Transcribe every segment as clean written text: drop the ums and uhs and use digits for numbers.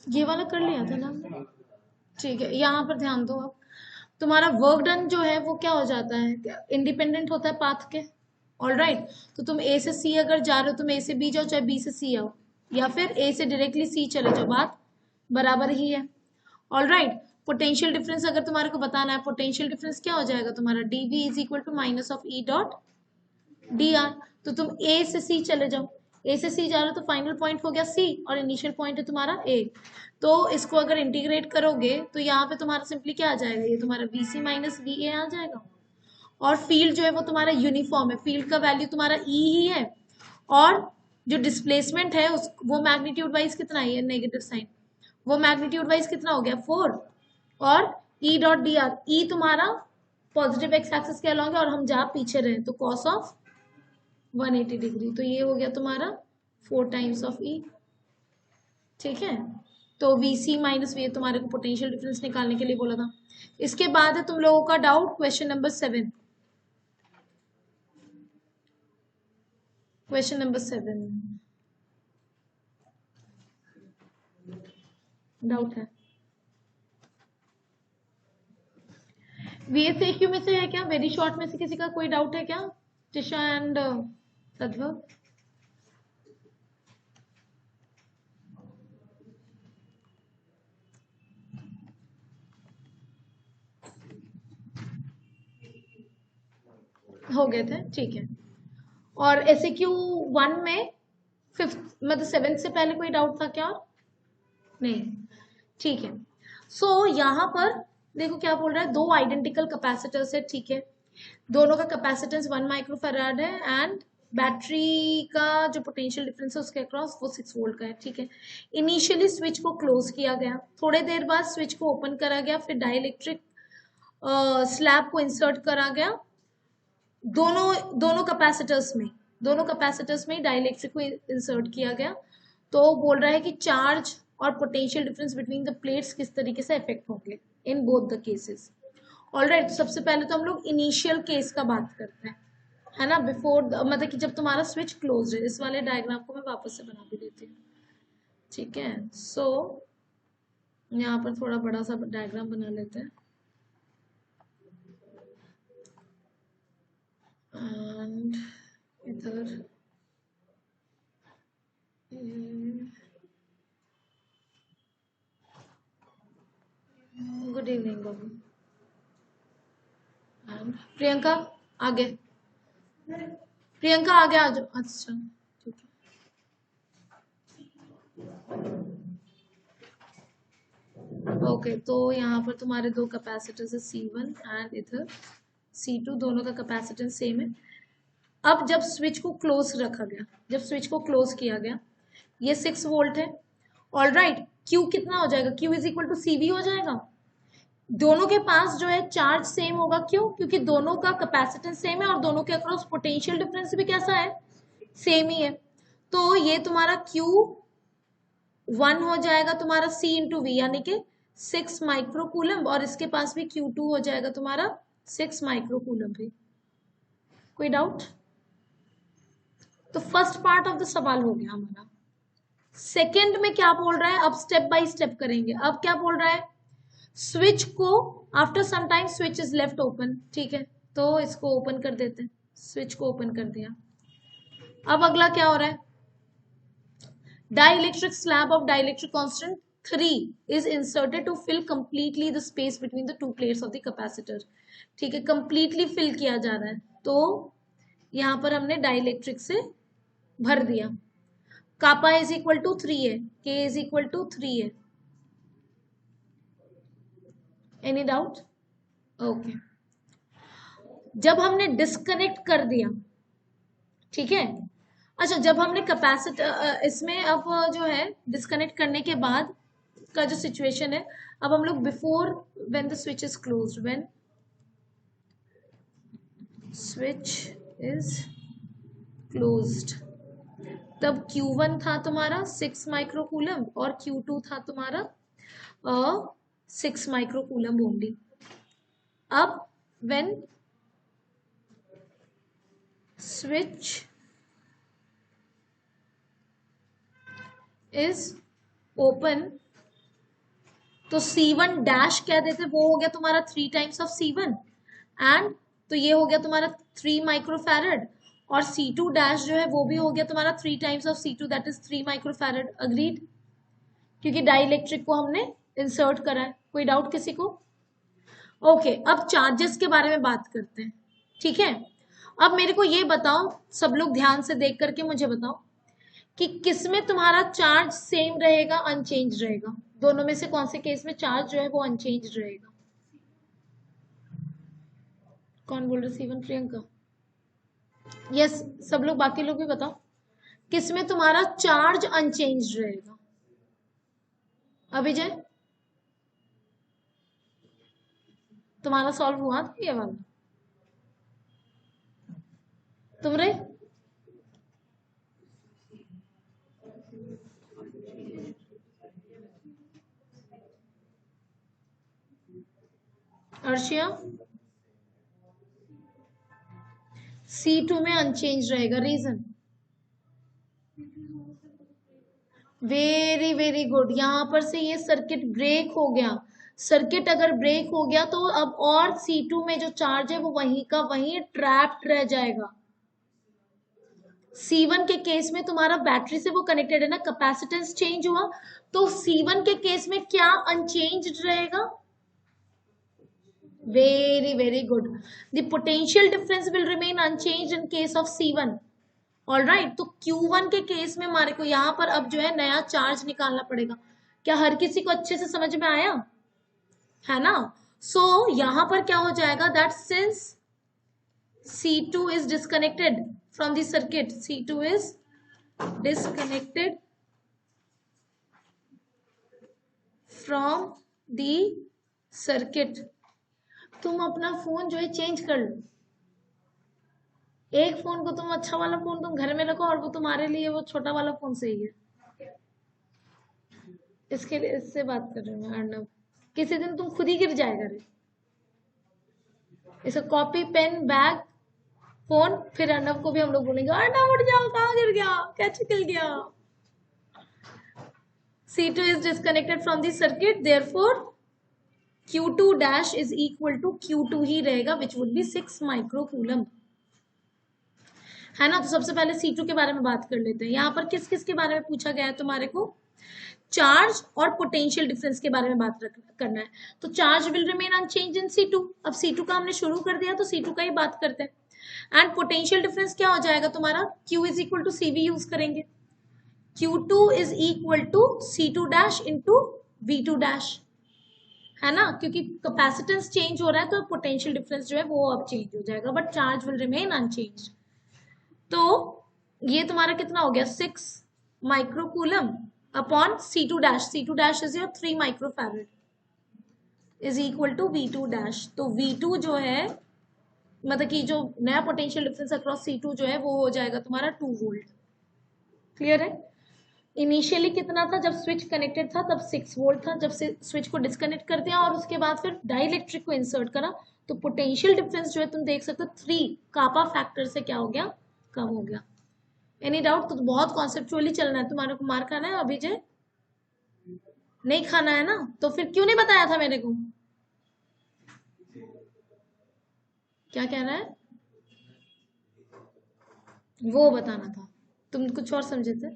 ये वाला कर लिया था ना हमने। ठीक है, यहाँ पर ध्यान दो आप। तुम्हारा वर्क डन जो है वो क्या हो जाता है, इंडिपेंडेंट होता है पाथ के। ऑल राइट, तो तुम ए से सी अगर जा रहे हो, तुम ए से बी जाओ चाहे बी से सी आओ, या फिर ए से डायरेक्टली सी चले जाओ, बात बराबर ही है। ऑल राइट, पोटेंशियल डिफरेंस अगर तुम्हारे को बताना है, पोटेंशियल डिफरेंस क्या हो जाएगा तुम्हारा, DV is equal to minus of E dot D R. तो तुम ए से सी चले जाओ, ए से सी जा रहे हो तो फाइनल पॉइंट हो गया सी और इनिशियल पॉइंट है तुम्हारा ए। तो इसको अगर इंटीग्रेट करोगे तो यहाँ पे तुम्हारा सिंपली क्या आ जाएगा, ये तुम्हारा V C minus V A आ जाएगा। और फील्ड जो है वो तुम्हारा यूनिफॉर्म है, फील्ड का वैल्यू तुम्हारा ई ही है, और जो डिस्प्लेसमेंट है उस वो मैग्नीट्यूड वाइज कितना है, नेगेटिव साइन, वो मैग्नीट्यूड वाइज कितना हो गया 4। और ई डॉट डी आर, ई तुम्हारा पॉजिटिव एक्स एक्सिस के अलॉन्ग है और हम जहाँ पीछे रहे तो कॉस ऑफ 180 डिग्री, तो ये हो गया तुम्हारा 4 टाइम्स ऑफ ई। ठीक है, तो वी सी माइनस वी तुम्हारे को पोटेंशियल डिफरेंस निकालने के लिए बोला था। इसके बाद है तुम लोगों का doubt question number 7। Question number 7 doubt है, वीएसएक्यू में से है क्या, वेरी शॉर्ट में से किसी का कोई डाउट है क्या, टिशा एंड सद्भव? हो गए थे, ठीक है। और एसएक्यू 1 में 5th मतलब 7th से पहले कोई डाउट था क्या, नहीं, ठीक है। सो यहाँ पर देखो क्या बोल रहा है, दो आइडेंटिकल कैपेसिटर्स है, ठीक है, दोनों का कैपेसिटेंस 1 माइक्रोफैराड है एंड बैटरी का जो पोटेंशियल डिफरेंस है उसके अक्रॉस वो 6 वोल्ट का है, ठीक है। इनिशियली स्विच को क्लोज किया गया, थोड़े देर बाद स्विच को ओपन करा गया, फिर डाइलेक्ट्रिक स्लैब को इंसर्ट करा गया, दोनों दोनों कैपेसिटर्स में डाइलेक्ट्रिक को इंसर्ट किया गया। तो बोल रहा है कि चार्ज और potential difference between the plates किस तरीके से इफेक्ट होंगे in both the cases. Alright, सबसे पहले तो हम लोग इनिशियल केस का बात करते हैं, है ना, बिफोर मतलब कि जब तुम्हारा स्विच क्लोज है। इस वाले डायग्राम को मैं वापस से बना भी देती हूँ, ठीक है। सो यहाँ पर थोड़ा बड़ा सा डायग्राम बना लेते हैं एंड इधर good evening Babu and Priyanka आगे, प्रियंका आगे आ जाओ, अच्छा ठीक है। ओके, तो यहाँ पर तुम्हारे दो कैपेसिटर्स है C1 एंड इधर C2, दोनों का कैपेसिटेंस सेम है। अब जब स्विच को क्लोज रखा गया, जब स्विच को क्लोज किया गया, ये 6 वोल्ट है। ऑल राइट, क्यू कितना हो जाएगा, Q is equal to CV हो जाएगा। दोनों के पास जो है चार्ज सेम होगा, क्यों, क्योंकि दोनों का कैपेसिटेंस सेम है और दोनों के अक्रॉस पोटेंशियल डिफरेंस भी कैसा है, सेम ही है। तो ये तुम्हारा Q1 हो जाएगा तुम्हारा C इंटू वी, यानी कि 6 माइक्रोकूलम, और इसके पास भी Q2 हो जाएगा तुम्हारा 6 माइक्रोकूलम भी। कोई डाउट? तो फर्स्ट पार्ट ऑफ द सवाल हो गया हमारा। सेकेंड में क्या बोल रहा है, अब स्टेप बाय स्टेप करेंगे। अब क्या बोल रहा है, स्विच को after some time switch is left open, ठीक है, तो इसको ओपन कर देते हैं, स्विच को ओपन कर दिया। अब अगला क्या हो रहा है, dielectric slab of dielectric constant 3 is inserted to fill completely the space between the two plates of the capacitor, ठीक है, completely fill किया जा रहा है। तो यहां पर हमने डाइलेक्ट्रिक से भर दिया। कापा इज इक्वल टू 3 है, के इज इक्वल टू 3 है। Any doubt? ओके, जब हमने डिस्कनेक्ट कर दिया, ठीक है, अच्छा जब हमने कैपेसिटर इसमें अब जो है डिस्कनेक्ट करने के बाद का जो सिचुएशन है, अब हम लोग before when the switch is closed, when switch is closed, तब Q1 था तुम्हारा 6 माइक्रोकूलम और Q2 था तुम्हारा 6 माइक्रोकूलम ओनली। अब व्हेन स्विच is open, तो C1 डैश कह देते, वो हो गया तुम्हारा 3 टाइम्स ऑफ C1 एंड तो ये हो गया तुम्हारा 3 माइक्रोफैरड, और C2 डैश जो है वो भी हो गया तुम्हारा 3 times of C2 that is 3 microfarad. Agreed, क्योंकि डाइलेक्ट्रिक को हमने इंसर्ट करा है। कोई डाउट किसी को? ओके, अब चार्जेस के बारे में बात करते हैं, ठीक है। अब मेरे को ये बताओ, सब लोग ध्यान से देख करके मुझे बताओ कि किसमें तुम्हारा चार्ज सेम रहेगा, अनचेंज रहेगा? दोनों में से कौन से केस में चार्ज जो है वो अनचेंज रहेगा? कौन बोल रहे? C1 प्रियंका। यस, सब लोग, बाकी लोग भी बताओ किसमें तुम्हारा चार्ज अनचेंज रहेगा? अभिजय, तुम्हारा सॉल्व हुआ था ये वाला? तुमरे? अर्शिया? C2 में अनचेंज रहेगा, रीजन? वेरी वेरी गुड, यहां पर से ये सर्किट ब्रेक हो गया। सर्किट अगर ब्रेक हो गया तो अब और C2 में जो चार्ज है वो वहीं का वहीं ट्रैप्ड रह जाएगा। C1 के केस में तुम्हारा बैटरी से वो कनेक्टेड है ना, कैपेसिटेंस चेंज हुआ, तो C1 के केस में क्या अनचेंज्ड रहेगा? Very very good, the potential difference will remain unchanged in case of C1। All right, तो Q1 के केस में हमारे को यहाँ पर अब जो है नया चार्ज निकालना पड़ेगा। क्या हर किसी को अच्छे से समझ में आया है ना? सो यहाँ पर क्या हो जाएगा, that since C2 is disconnected from the circuit, C2 is disconnected from the circuit। तुम अपना फोन जो है चेंज कर लो, एक फोन को तुम अच्छा वाला फोन तुम घर में रखो और वो तुम्हारे लिए वो छोटा वाला फोन सही है। इसके लिए इससे बात कर रही हूँ मैं, अर्नव। किसी दिन तुम खुद ही गिर जाएगा रे। इसे कॉपी पेन बैग फोन, फिर अर्नव को भी हम लोग बोलेंगे अर्नव उठ जाओ, कहाँ गिर गया, कैसे गिर गया। C2 is disconnected from the circuit, therefore Q2 dash is equal to Q2 ही रहेगा, which would be 6 माइक्रोकूलम, है ना। तो सबसे पहले C2 के बारे में बात कर लेते हैं। यहाँ पर किस किस के बारे में पूछा गया है तुम्हारे को? चार्ज और पोटेंशियल डिफरेंस के बारे में बात करना है। तो charge will remain unchange in C2। अब C2 का हमने शुरू कर दिया तो C2 का ही बात करते हैं। एंड पोटेंशियल डिफरेंस क्या हो जाएगा तुम्हारा? Q is equal to CV use करेंगे। Q2 is equal to C2 dash into V2 dash, है ना, क्योंकि कैपेसिटेंस चेंज हो रहा है तो पोटेंशियल डिफरेंस जो है वो अब चेंज हो जाएगा, but charge will remain unchange. तो ये तुम्हारा कितना हो गया? 6 microcoulomb upon C2 dash. C2 dash is your 3 microfarad is equal to V2 dash. तो V2 जो है, मतलब कि जो नया पोटेंशियल डिफरेंस अक्रॉस C2 जो है वो हो जाएगा तुम्हारा 2 वोल्ट। क्लियर है? इनिशियली कितना था जब स्विच कनेक्टेड था, तब 6 वोल्ट था। जब से स्विच को डिस्कनेक्ट कर दिया और उसके बाद फिर डाइलेक्ट्रिक को इंसर्ट करा, तो पोटेंशियल डिफरेंस जो है तुम देख सकते हो 3 कापा फैक्टर से क्या हो गया? कम हो गया। Any doubt? तो बहुत कॉन्सेप्चुअली चलना है, तुम्हारे को मार खाना है अभिजय? नहीं खाना है ना? तो फिर क्यों नहीं बताया था मेरे को? क्या कहना है? वो बताना था, तुम कुछ और समझे थे।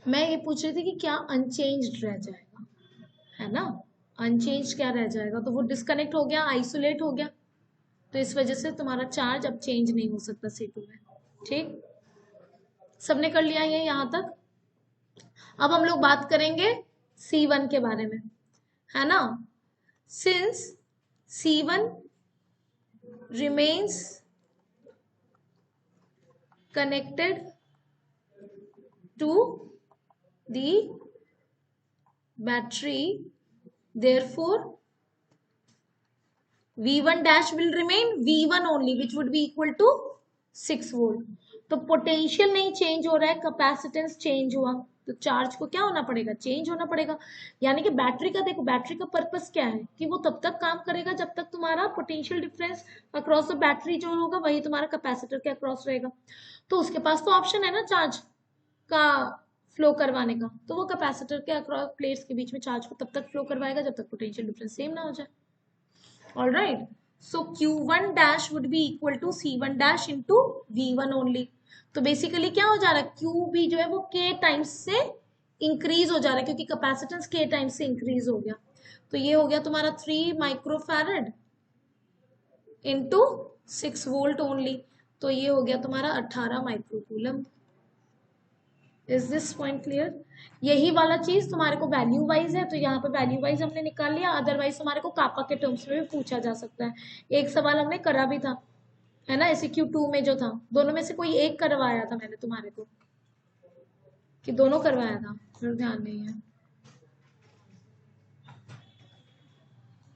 मैं ये पूछ रही थी कि क्या अनचेंज्ड रह जाएगा, है ना? अनचेंज क्या रह जाएगा? तो वो डिस्कनेक्ट हो गया, आइसोलेट हो गया, तो इस वजह से तुम्हारा चार्ज अब चेंज नहीं हो सकता C2 में। ठीक, सबने कर लिया ये यहां तक? अब हम लोग बात करेंगे C1 के बारे में, है ना। Since C1 remains connected to the battery, therefore V1 dash will remain V1 only, which would be equal to 6 volt. तो पोटेंशियल नहीं चेंज हो रहा है, कैपेसिटेंस चेंज हुआ, तो चार्ज को क्या होना पड़ेगा? चेंज होना पड़ेगा। यानी कि बैटरी का देखो, बैटरी का पर्पस क्या है कि वो तब तक काम करेगा जब तक तुम्हारा potential difference across the battery जो होगा वही तुम्हारा कैपेसिटर के अक्रॉस रहेगा। तो उसके पास तो ऑप्शन है ना चार्ज का फ्लो करवाने का, तो वो कैपेसिटर के अक्रॉस प्लेट्स के बीच में चार्ज को तब तक फ्लो करवाएगा जब तक पोटेंशियल डिफरेंस सेम ना हो जाए। All right, so Q1 dash would be equal to C1 dash into V1 only. तो बेसिकली क्या हो जा रहा है, क्यू भी जो है वो K टाइम्स से इंक्रीज हो जा रहा है क्योंकि कैपेसिटेंस K टाइम्स से इंक्रीज हो गया। तो ये हो गया तुम्हारा 3 माइक्रोफैरड इंटू 6 वोल्ट ओनली, तो ये हो गया तुम्हारा 18 microcoulomb. Is this point clear? यही वाला चीज तुम्हारे को वैल्यू वाइज है, तो यहाँ पे वैल्यू वाइज हमने निकाल लिया, अदरवाइज तुम्हारे को कापा के टर्म्स में भी पूछा जा सकता है। एक सवाल हमने करा भी था, है ना, SEQ2 में जो था, दोनों में से कोई एक करवाया था मैंने तुम्हारे को, कि दोनों करवाया था, फिर ध्यान नहीं है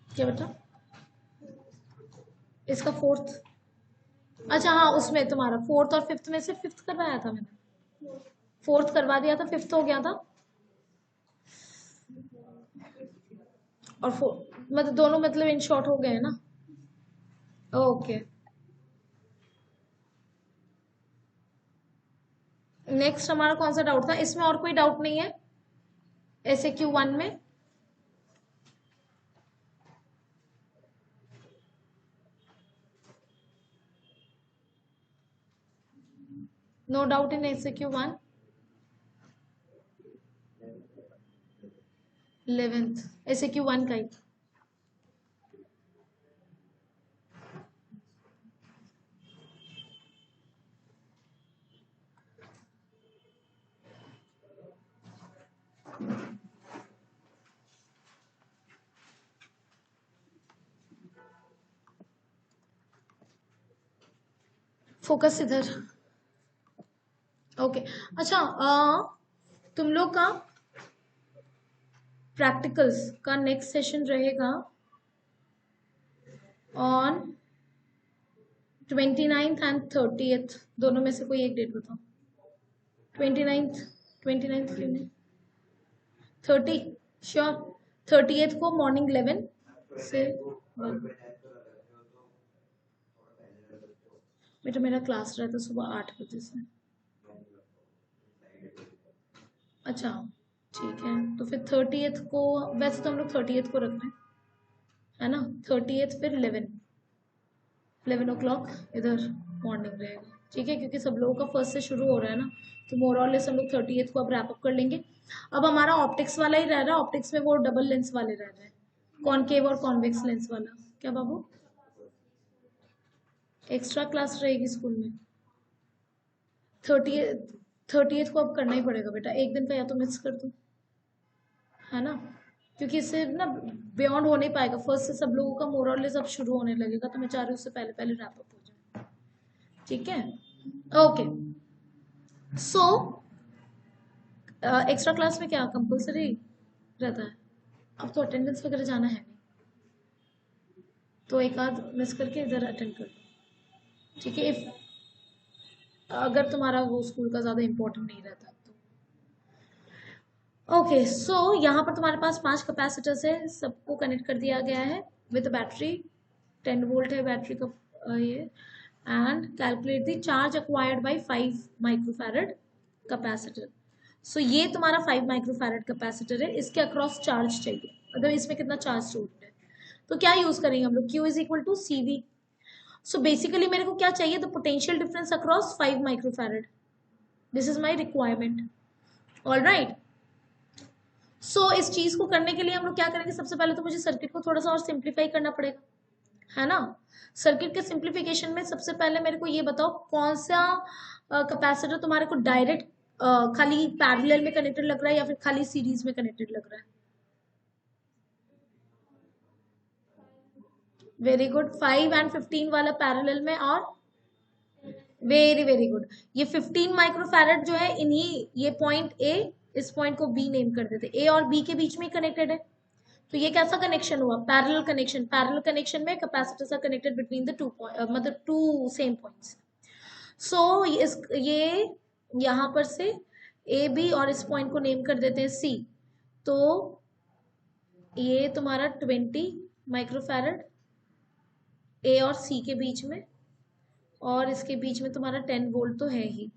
क्या बेटा? इसका फोर्थ, अच्छा हाँ, उसमें तुम्हारा फोर्थ और फिफ्थ में से फिफ्थ करवाया था मैंने, फोर्थ करवा दिया था, फिफ्थ हो गया था, और मतलब दोनों मतलब इन शॉर्ट हो गए ना। ओके, नेक्स्ट हमारा कौन सा डाउट था इसमें? और कोई डाउट नहीं है SAQ1 में? No doubt in SAQ1? 11th SAQ1 का ही। फोकस इधर। ओके, अच्छा तुम लोग का प्रैक्टिकल्स का नेक्स्ट सेशन रहेगा ऑन 29th एंड 30th, दोनों में से कोई एक डेट बताओ। 29th, 29th क्यों नहीं? 30 श्योर। 30th को मॉर्निंग 11 से 1। बेटा मेरा क्लास रहता है सुबह 8 बजे से। अच्छा ठीक है, तो फिर 30th को, वैसे तो हम लोग 30th को रख रहे हैं, है ना? 30th फिर 11 o'clock इधर मॉर्निंग रहेगा, ठीक है, क्योंकि सब लोगों का फर्स्ट से शुरू हो रहा है ना, तो मोर और लेस हम लोग 30th को अब रैप अप कर लेंगे। अब हमारा ऑप्टिक्स वाला ही रह रहा है, ऑप्टिक्स में वो डबल लेंस वाले रह रहे हैं, कॉनकेव और कॉन्वेक्स लेंस वाला। क्या बाबू? एक्स्ट्रा क्लास रहेगी स्कूल में 30th को अब करना ही पड़ेगा बेटा, एक दिन का या तो मिस कर दो, है ना, क्योंकि इससे ना बियॉन्ड हो नहीं पाएगा, फर्स्ट से सब लोगों का मोर और लेस अब शुरू होने लगेगा, तो मैं चाह रही हूँ उससे पहले पहले रैप अप हो जाए, ठीक है? ओके, सो एक्स्ट्रा क्लास में क्या कंपलसरी रहता है? अब तो अटेंडेंस वगैरह जाना है नहीं, तो एक आध मिस करके इधर अटेंड कर लो, ठीक है, इफ अगर तुम्हारा वो स्कूल का ज़्यादा इम्पोर्टेंट नहीं रहता तो। ओके, सो यहाँ पर तुम्हारे पास 5 कैपेसिटर्स है, सबको कनेक्ट कर दिया गया है विद बैटरी, 10 वोल्ट है बैटरी का ये, and calculate the charge acquired by 5 microfarad capacitor. So ये तुम्हारा 5 माइक्रोफैरड कैपेसिटर है, इसके अक्रॉस चार्ज चाहिए, मतलब इसमें कितना चार्ज स्टोर्ड है, तो क्या यूज करेंगे हम लोग? Q is equal to CV। So basically मेरे को क्या चाहिए? The potential difference across 5 microfarad, this is my requirement. All right, so इस चीज को करने के लिए हम लोग क्या करेंगे? सबसे पहले तो मुझे सर्किट को थोड़ा सा और सिंप्लीफाई करना पड़ेगा, है ना? सर्किट के सिंप्लीफिकेशन में सबसे पहले मेरे को ये बताओ, कौन सा कैपेसिटर तुम्हारे को डायरेक्ट खाली पैरेलल में कनेक्टेड लग रहा है या फिर खाली सीरीज में कनेक्टेड लग रहा है? वेरी गुड, 5 एंड 15 वाला पैरेलल में, और वेरी वेरी गुड, ये 15 माइक्रोफैरड जो है, इन्हीं ये पॉइंट ए, इस पॉइंट को बी नेम कर देते, ए और बी के बीच में कनेक्टेड है, तो ये कैसा कनेक्शन हुआ? Parallel connection. पैरेलल कनेक्शन में capacitors are connected between the two मतलब टू सेम पॉइंट्स। सो ये यहाँ पर से ए बी और इस पॉइंट को नेम कर देते हैं सी, तो ये तुम्हारा 20 माइक्रोफैरड ए और सी के बीच में, और इसके बीच में तुम्हारा 10 वोल्ट तो है ही,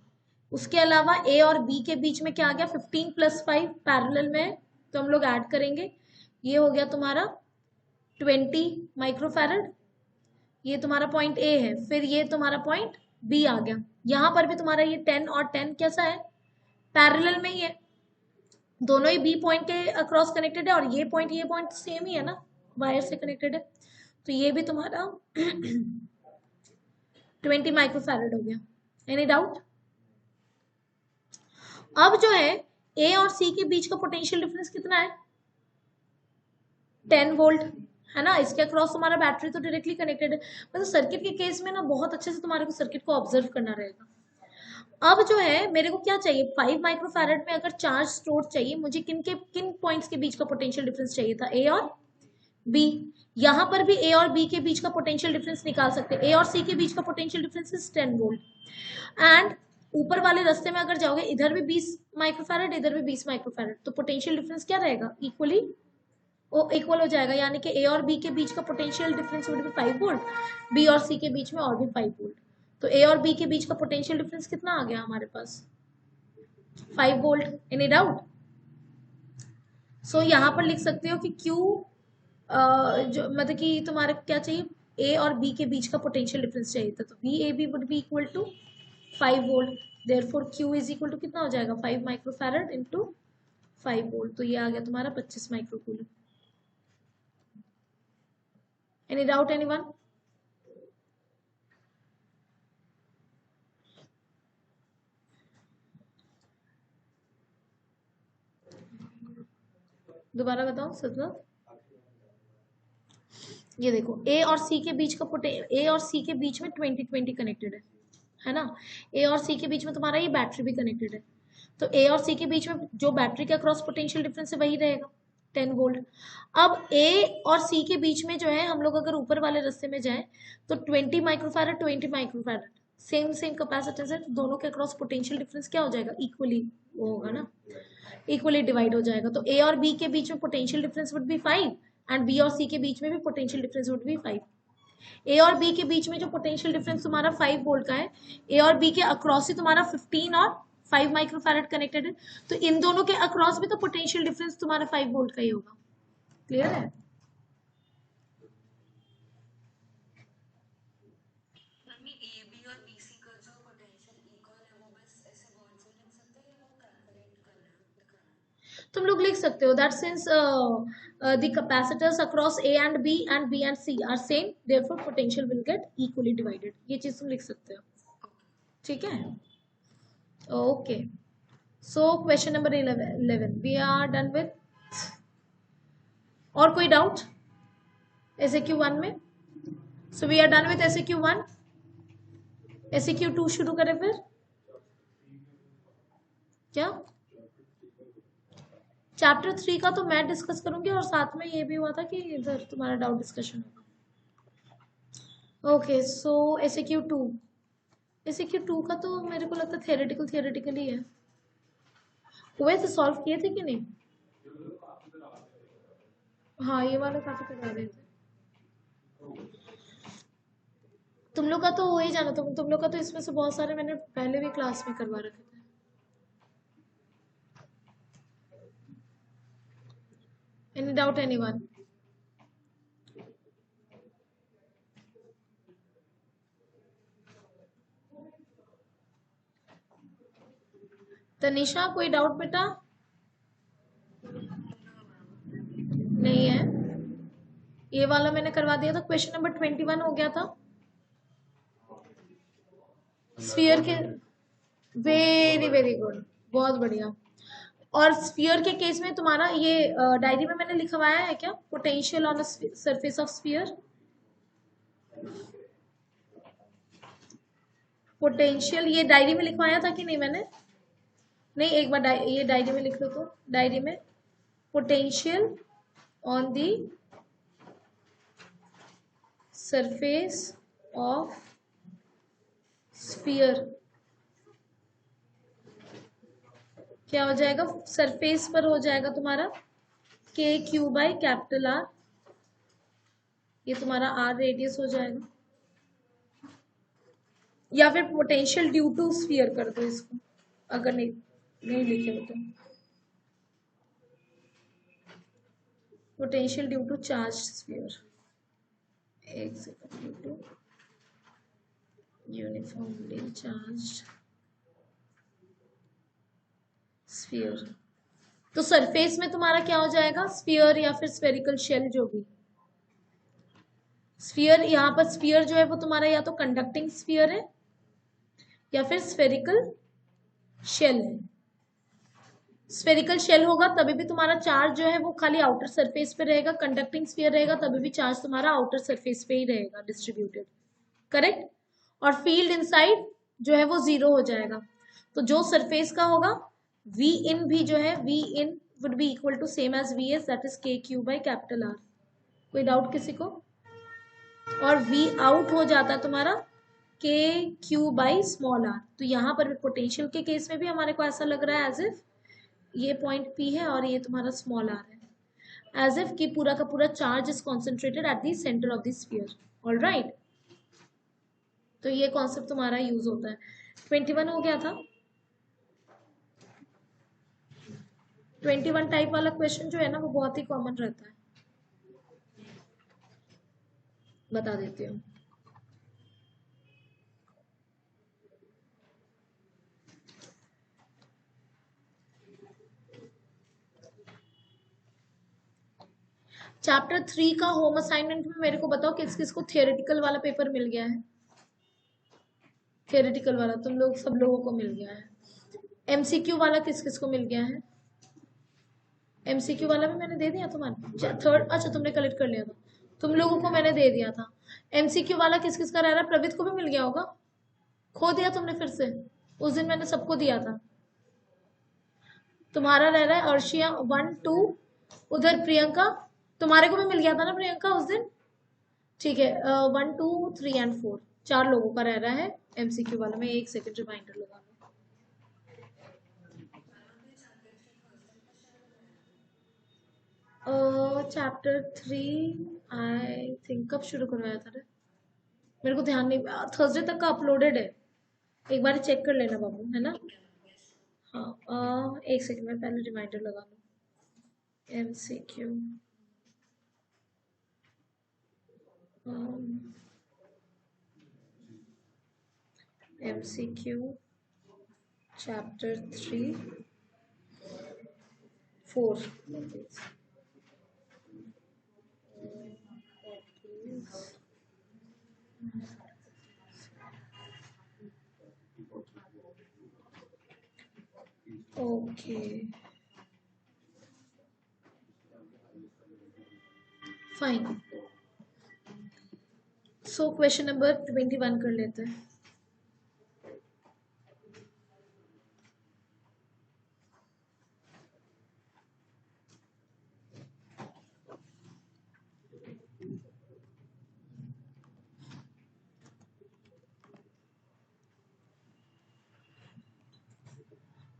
उसके अलावा ए और बी के बीच में क्या आ गया 15 + 5 पैरेलल में है, तो हम लोग ऐड करेंगे, ये हो गया तुम्हारा 20 माइक्रोफैरड, ये तुम्हारा पॉइंट ए है, फिर ये तुम्हारा पॉइंट बी आ गया। यहाँ पर भी तुम्हारा ये 10 और 10 कैसा है, पैरेलल में ही है, दोनों ही बी पॉइंट के अक्रॉस कनेक्टेड है, और ये पॉइंट सेम ही है ना, वायर से कनेक्टेड है, तो ये भी तुम्हारा 20 माइक्रोफैरड हो गया। Any doubt? अब जो है ए और सी के बीच का पोटेंशियल डिफरेंस कितना है, 10 वोल्ट है ना, इसके अक्रॉस तुम्हारा बैटरी तो डायरेक्टली कनेक्टेड है, मतलब सर्किट के केस में ना बहुत अच्छे से तुम्हारे को सर्किट को ऑब्जर्व करना रहेगा। अब जो है मेरे को क्या चाहिए, 5 माइक्रोफैरड में अगर चार्ज स्टोर चाहिए, मुझे किन पॉइंट्स के बीच का पोटेंशियल डिफरेंस चाहिए था, ए और बी। यहां पर भी ए और बी के बीच का पोटेंशियल डिफरेंस निकाल सकते हैं, ए और सी के बीच का potential difference is 10 volt, and ऊपर वाले रास्ते में अगर जाओगे, इधर भी 20 माइक्रोफैरड, इधर भी 20 माइक्रोफैरड, तो पोटेंशियल डिफरेंस क्या रहेगा, इक्वल हो जाएगा, यानी कि ए और बी के बीच का potential difference would be 5 volt, B और सी के बीच में और भी 5 वोल्ट, तो ए और बी के बीच का पोटेंशियल डिफरेंस कितना आ गया हमारे पास, 5 वोल्ट। Any doubt? सो यहाँ पर लिख सकते हो कि क्यू जो मतलब कि तुम्हारे क्या चाहिए, ए और बी के बीच का पोटेंशियल डिफरेंस चाहिए था, तो B A B would be equal to 5 volt, therefore Q is equal to कितना हो जाएगा, 5 माइक्रोफैरड इंटू 5 वोल्ट, तो ये आ गया तुम्हारा 25 माइक्रोकूलम। Any doubt anyone? दोबारा बताओ सत्रह। ये देखो ए और सी के बीच का ए और सी के बीच में 20-20 कनेक्टेड है ना, ए और सी के बीच में तुम्हारा ये बैटरी भी कनेक्टेड है, तो ए और सी के बीच में जो बैटरी के अक्रॉस पोटेंशियल डिफरेंस है वही रहेगा 10 वोल्ट। अब ए और सी के बीच में जो है हम लोग अगर ऊपर वाले रास्ते में जाएं तो 20 माइक्रोफैरड 20 माइक्रोफैरड सेम कैपेसिटेंस है, तो दोनों के अक्रॉस पोटेंशियल डिफरेंस क्या हो जाएगा, इक्वली वो होगा ना, इक्वली डिवाइड हो जाएगा, तो ए और बी के बीच में potential difference would be 5 and B और सी के बीच में भी potential difference would be 5। A और बी के बीच में जो पोटेंशियल डिफरेंस तुम्हारा 5 वोल्ट का है, ए और बी के अक्रॉस ही तुम्हारा 15 और 5 माइक्रोफैरड कनेक्टेड है, तो इन दोनों के अक्रॉस भी तो पोटेंशियल डिफरेंस तुम्हारा 5 वोल्ट का ही होगा। क्लियर है? तुम लोग लिख सकते हो that since the capacitors across A and B and C are same, therefore potential will get equally divided, ये चीज तुम लिख सकते हो, ठीक है? Okay, so question number 11 we are done with. और कोई डाउट SAQ1 में? So we are done with SAQ1। SAQ2 शुरू करें फिर क्या? चैप्टर 3 का तो मैं डिस्कस करूंगी, और साथ में ये भी हुआ था कि इधर तुम्हारा डाउट डिस्कशन होगा। ओके, सो SAQ2 का तो मेरे को लगता है थियोरेटिकल ही है, वैसे सॉल्व किए थे कि नहीं? हाँ, ये वाला काफी करवा रहे थे तुम लोग का, तो हो ही जाना था, तुम लोग का तो इसमें से बहुत सारे मैंने पहले भी क्लास में करवा रखे थे। Any doubt anyone? तनिषा कोई डाउट बेटा? नहीं है, ये वाला मैंने करवा दिया था, क्वेश्चन नंबर 21 हो गया था स्फीयर के। वेरी गुड, बहुत बढ़िया। और स्फीयर के केस में तुम्हारा ये डायरी में मैंने लिखवाया है क्या, potential on surface of sphere, potential ये डायरी में लिखवाया था कि नहीं मैंने? नहीं, एक बार ये डायरी में लिख लो, तो डायरी में potential on the surface of sphere क्या हो जाएगा, सरफेस पर हो जाएगा तुम्हारा KQ/R, ये तुम्हारा R रेडियस हो जाएगा, या फिर पोटेंशियल ड्यू टू स्फीयर कर दो इसको, अगर नहीं लिखे हो तो potential due to charge sphere, एक second, due to uniformly charged sphere. तो सरफेस में तुम्हारा क्या हो जाएगा, स्फीयर या फिर स्फेरिकल शेल, जो भी स्फीयर, यहाँ पर स्फीयर जो है वो तुम्हारा या तो कंडक्टिंग स्फीयर है या फिर स्फेरिकल शेल है। स्फेरिकल शेल होगा तभी भी तुम्हारा चार्ज जो है वो खाली आउटर सरफेस पे रहेगा, कंडक्टिंग स्फीयर रहेगा तभी भी चार्ज तुम्हारा आउटर सरफेस पे ही रहेगा डिस्ट्रीब्यूटेड, करेक्ट। और फील्ड इनसाइड जो है वो 0 हो जाएगा। तो जो सरफेस का होगा V in भी जो है V in would be equal to same as VS, that is KQ by capital R। कोई डाउट किसी को? और V out हो जाता है तुम्हारा KQ by small r। तो यहाँ पर पोटेंशियल के केस में भी हमारे को ऐसा लग रहा है एज इफ ये पॉइंट P है और ये तुम्हारा स्मॉल r है, एज इफ कि पूरा का पूरा charge is concentrated at the centre of the sphere. All right, तो ये कॉन्सेप्ट तुम्हारा यूज होता है। 21 हो गया था। 21 टाइप वाला क्वेश्चन जो है ना वो बहुत ही कॉमन रहता है, बता देती हूँ। चैप्टर 3 का होम असाइनमेंट में मेरे को बताओ किस किस को थियोरेटिकल वाला पेपर मिल गया है। थियोरेटिकल वाला तुम लोग सब लोगों को मिल गया है। एमसीक्यू वाला किस किस को मिल गया है? एमसीक्यू वाला भी मैंने दे दिया तुम्हारे थर्ड, अच्छा तुमने कलेक्ट कर लिया था, तुम लोगों को मैंने दे दिया था। एमसीक्यू वाला किस किस का रह रहा है? प्रवीत को भी मिल गया होगा, खो दिया तुमने फिर से, उस दिन मैंने सबको दिया था। तुम्हारा रह रहा है अर्शिया 1 2, उधर प्रियंका, तुम्हारे को भी मिल गया था ना प्रियंका उस दिन, ठीक है। 1 2 3 एंड 4 4 लोगों का रह रहा है एमसीक्यू वाला। मैं एक सेकंड रिमाइंडर लगा लूं। चैप्टर 3 आई थिंक कब शुरू करवाया था रे, मेरे को ध्यान नहीं, थर्सडे तक का अपलोडेड है, एक बार चेक कर लेना बाबू, है ना। हाँ एक सेकंड में पहले रिमाइंडर लगा लूँ। MCQ MCQ chapter 3 4 okay fine। so question number 21 कर लेते हैं।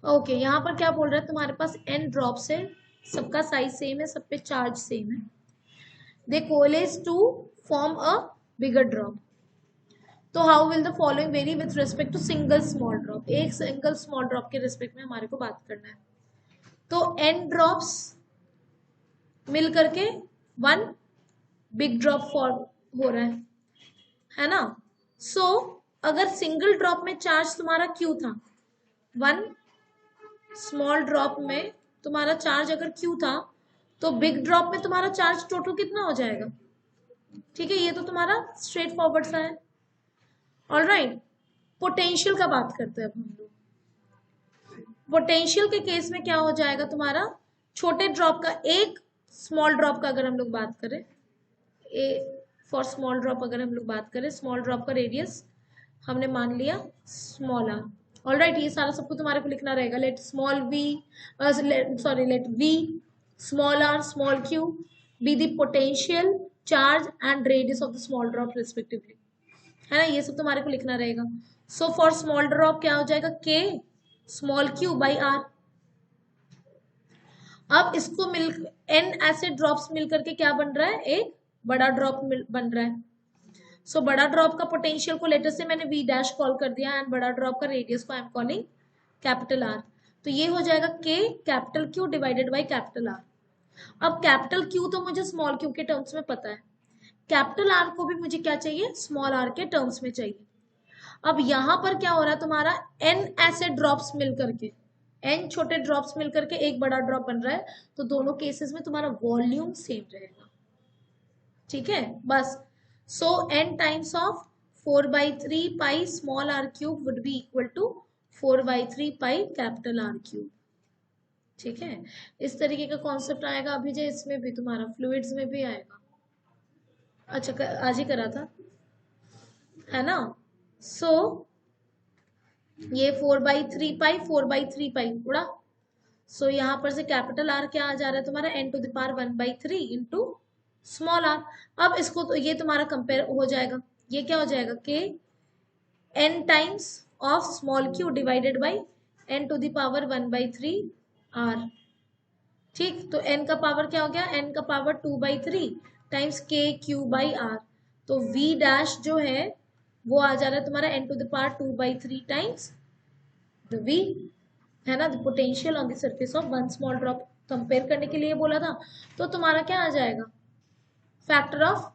ओके यहाँ पर क्या बोल रहा है, तुम्हारे पास n ड्रॉप्स है, सबका साइज सेम है, सब पे चार्ज सेम है। They coalesce to form a bigger drop. तो how will the following vary with respect to single small drop. एक सिंगल स्मॉल ड्रॉप के रिस्पेक्ट में हमारे को बात करना है। तो n ड्रॉप्स मिल करके 1 बिग ड्रॉप फॉर्म हो रहा है ना। सो अगर सिंगल ड्रॉप में चार्ज तुम्हारा Q था, 1 स्मॉल ड्रॉप में तुम्हारा चार्ज अगर Q था, तो बिग ड्रॉप में तुम्हारा चार्ज टोटल कितना हो जाएगा? ठीक है, ये तो तुम्हारा स्ट्रेट फॉरवर्ड सा है। ऑल राइट, पोटेंशियल का बात करते हैं अब हम लोग। पोटेंशियल के केस में क्या हो जाएगा तुम्हारा, छोटे ड्रॉप का, एक स्मॉल ड्रॉप का अगर हम लोग बात करें, फॉर स्मॉल ड्रॉप अगर हम लोग बात करें, स्मॉल ड्रॉप का रेडियस हमने मान लिया स्मॉल r। ऑल राइट, ये सारा सबको तुम्हारे को लिखना रहेगा। Let small v let v small r small q be the potential, charge and radius of the small drop respectively, है ना। ये सब तुम्हारे को लिखना रहेगा। सो फॉर स्मॉल ड्रॉप क्या हो जाएगा, k small q by r। अब इसको मिल n ऐसे ड्रॉप्स मिल करके क्या बन रहा है, एक बड़ा ड्रॉप बन रहा है। सो बड़ा ड्रॉप का पोटेंशियल को लेटर से मैंने v डैश कॉल कर दिया एंड बड़ा ड्रॉप का रेडियस को I am calling capital R. तो ये हो जाएगा के capital Q divided by capital R. अब कैपिटल क्यू तो मुझे स्मॉल क्यू के टर्म्स में पता है, कैपिटल आर को भी मुझे क्या चाहिए, स्मॉल आर के टर्म्स में चाहिए। अब यहां पर क्या हो रहा है, तुम्हारा एन ऐसे ड्रॉप्स मिल करके, एन छोटे ड्रॉप्स मिल करके एक बड़ा ड्रॉप बन रहा है, तो दोनों केसेस में तुम्हारा वॉल्यूम सेम रहेगा। ठीक है, बस। So N times of 4/3 pi small R cube would be equal to 4/3 pi capital R cube. ठीक है, इस तरीके का कॉन्सेप्ट आएगा अभी जो इसमें भी, तुम्हारा फ्लूइड्स में भी आएगा। अच्छा, आज ही करा था, है ना। सो ये 4/3 पाई 4/3 पाई उड़ा। सो यहाँ पर से कैपिटल आर क्या आ जा रहा है तुम्हारा, N to the power 1/3 into small R. अब इसको तो ये तुम्हारा कंपेयर हो जाएगा, ये क्या हो जाएगा, K N times of small Q divided by N to the power 1/3 R. ठीक, तो n का पावर क्या हो गया, n का power 2/3 times K Q by R. तो v डैश जो है वो आ जा रहा है तुम्हारा n to the power 2/3 times the v, है ना, the potential on the surface of one small drop. Compare करने के लिए बोला था, तो तुम्हारा क्या आ जाएगा, factor of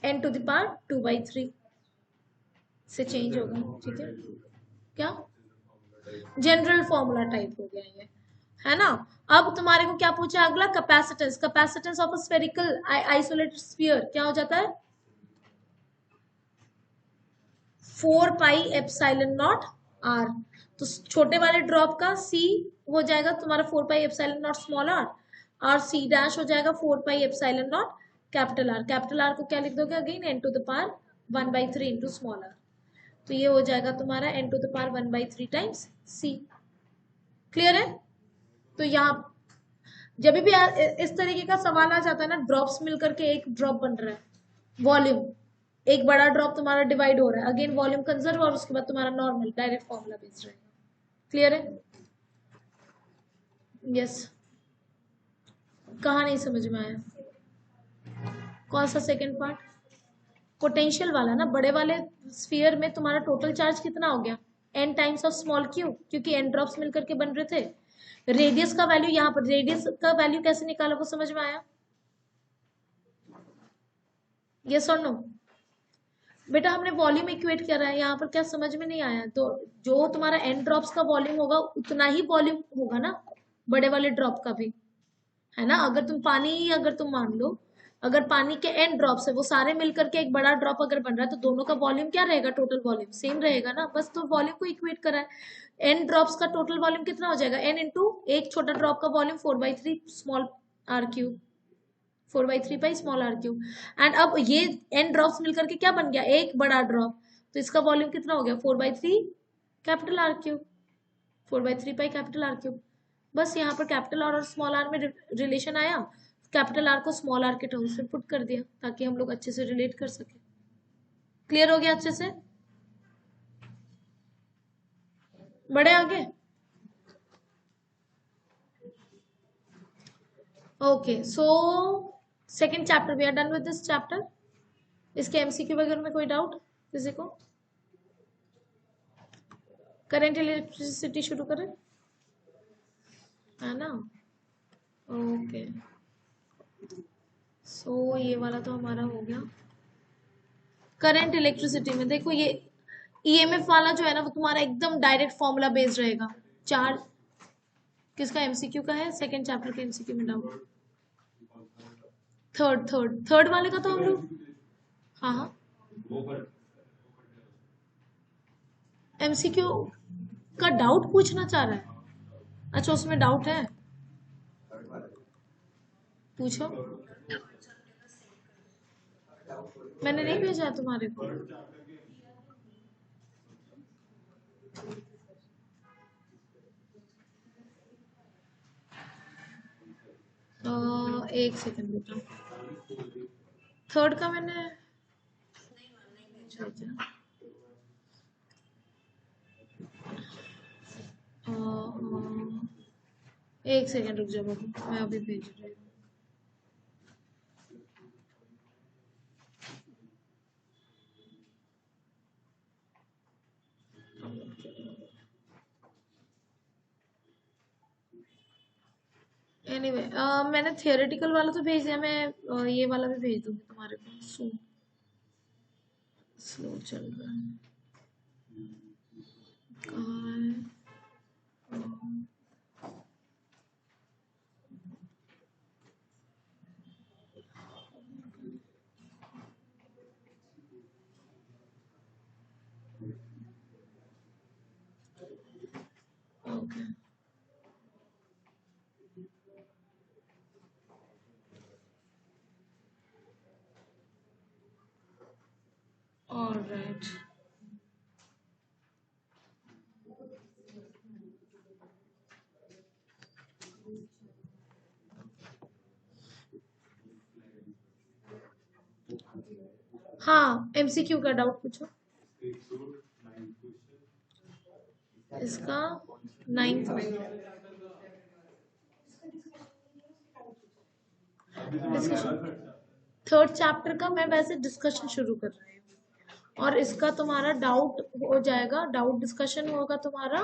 n to the power 2/3 से चेंज होगा। ठीक है, क्या जनरल फॉर्मूला टाइप हो गया ये, है ना। अब तुम्हारे को क्या पूछा अगला, capacitance. Capacitance of a spherical isolated sphere क्या हो जाता है, 4 पाई एप्सिलॉन नॉट आर। तो छोटे वाले ड्रॉप का सी हो जाएगा तुम्हारा 4 pi epsilon not small R, और सी डैश हो जाएगा 4 pi epsilon not capital R. Capital R को क्या लिख दोगे again, N to the power 1/3 into small R. तो ये हो जाएगा तुम्हारा N to the power 1/3 times C. Clear है। तो यहाँ जब भी इस तरीके का सवाल आ जाता है ना, ड्रॉप्स मिलकर के एक ड्रॉप बन रहा है, वॉल्यूम, एक बड़ा ड्रॉप तुम्हारा डिवाइड हो रहा है, अगेन वॉल्यूम कंजर्व, और उसके बाद तुम्हारा नॉर्मल डायरेक्ट फॉर्मूला बेस्ड रहेगा। क्लियर है, यस। कहाँ नहीं समझ में आया, कौन सा सेकंड पार्ट, पोटेंशियल वाला ना। बड़े वाले स्फीयर में तुम्हारा टोटल चार्ज कितना हो गया, n times of small Q, क्योंकि n ड्रॉप्स मिलकर के बन रहे थे। रेडियस का वैल्यू, यहाँ पर रेडियस का वैल्यू कैसे निकाला वो समझ में आया, यस और नो। बेटा हमने वॉल्यूम इक्वेट करा है, यहाँ पर क्या समझ में नहीं आया, तो जो तुम्हारा n ड्रॉप्स का वॉल्यूम होगा उतना ही वॉल्यूम होगा ना बड़े वाले ड्रॉप का भी, है ना। अगर तुम पानी, अगर तुम मान लो अगर पानी के n ड्रॉप्स है, वो सारे मिलकर के एक बड़ा ड्रॉप अगर बन रहा है, तो दोनों का वॉल्यूम क्या रहेगा, टोटल वॉल्यूम सेम रहेगा ना, बस। तो वॉल्यूम को इक्वेट करा है, n ड्रॉप्स का टोटल वॉल्यूम कितना हो जाएगा, n इंटू एक छोटा ड्रॉप का volume 4/3 small R cube, 4/3 pi small R cube. And अब ये n ड्रॉप्स मिलकर के क्या बन गया, एक बड़ा ड्रॉप, तो इसका वॉल्यूम कितना हो गया, 4/3 capital R cube, 4/3 pi capital R cube. बस यहाँ पर कैपिटल आर और स्मॉल आर में रिलेशन आया, कैपिटल आर को स्मॉल आर के टर्म्स में पुट कर दिया ताकि हम लोग अच्छे से रिलेट कर सके। क्लियर हो गया अच्छे से, बड़े आगे। Okay, so second chapter we are done with this chapter. इसके एमसीक्यू वगैरह में कोई डाउट किसी को, करंट इलेक्ट्रिसिटी शुरू करें, है ना। ओके, सो ये वाला तो हमारा हो गया। करंट इलेक्ट्रिसिटी में देखो, ये ईएमएफ वाला जो है ना वो तुम्हारा एकदम डायरेक्ट फॉर्मूला बेस्ड रहेगा। चार्ज किसका एमसीक्यू का है, सेकंड चैप्टर के एमसीक्यू में डाउट, थर्ड वाले का तो हम लोग, हाँ हाँ, एमसीक्यू का डाउट पूछना चाह रहा है, अच्छा उसमें डाउट है, पूछो। मैंने नहीं भेजा है तुम्हारे को, एक सेकंड बेटा, थर्ड का मैंने भेजा, एक सेकंड रुक जाओ बाबू, मैं अभी भेज रही हूँ। एनीवे मैंने थियोरेटिकल वाला तो भेज दिया, मैं ये वाला भी भेज दूंगी तुम्हारे को। स्लो चल रहा है, कहाँ है? Okay alright. हाँ एमसीक्यू का डाउट पूछो। इसका 9th में थर्ड चैप्टर का मैं वैसे डिस्कशन शुरू कर रही हूँ, और इसका तुम्हारा डाउट हो जाएगा, डाउट डिस्कशन होगा तुम्हारा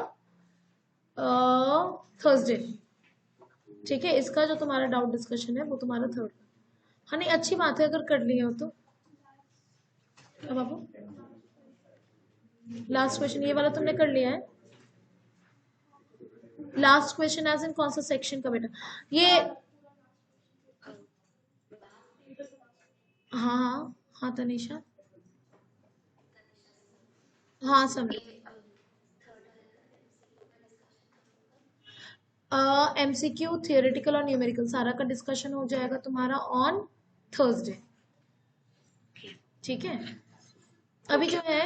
थर्सडे। ठीक है, इसका जो तुम्हारा डाउट डिस्कशन है वो तुम्हारा थर्ड। हाँ नहीं, अच्छी बात है अगर कर लिए हो तो। अब बाबू लास्ट क्वेश्चन ये वाला तुमने कर लिया है। लास्ट क्वेश्चन एज इन कौन सा सेक्शन का बेटा? ये हाँ हाँ हाँ तनीषा, हाँ समझ। एमसीक्यू थियोरेटिकल और न्यूमेरिकल सारा का डिस्कशन हो जाएगा तुम्हारा ऑन थर्सडे। ठीक है, अभी जो है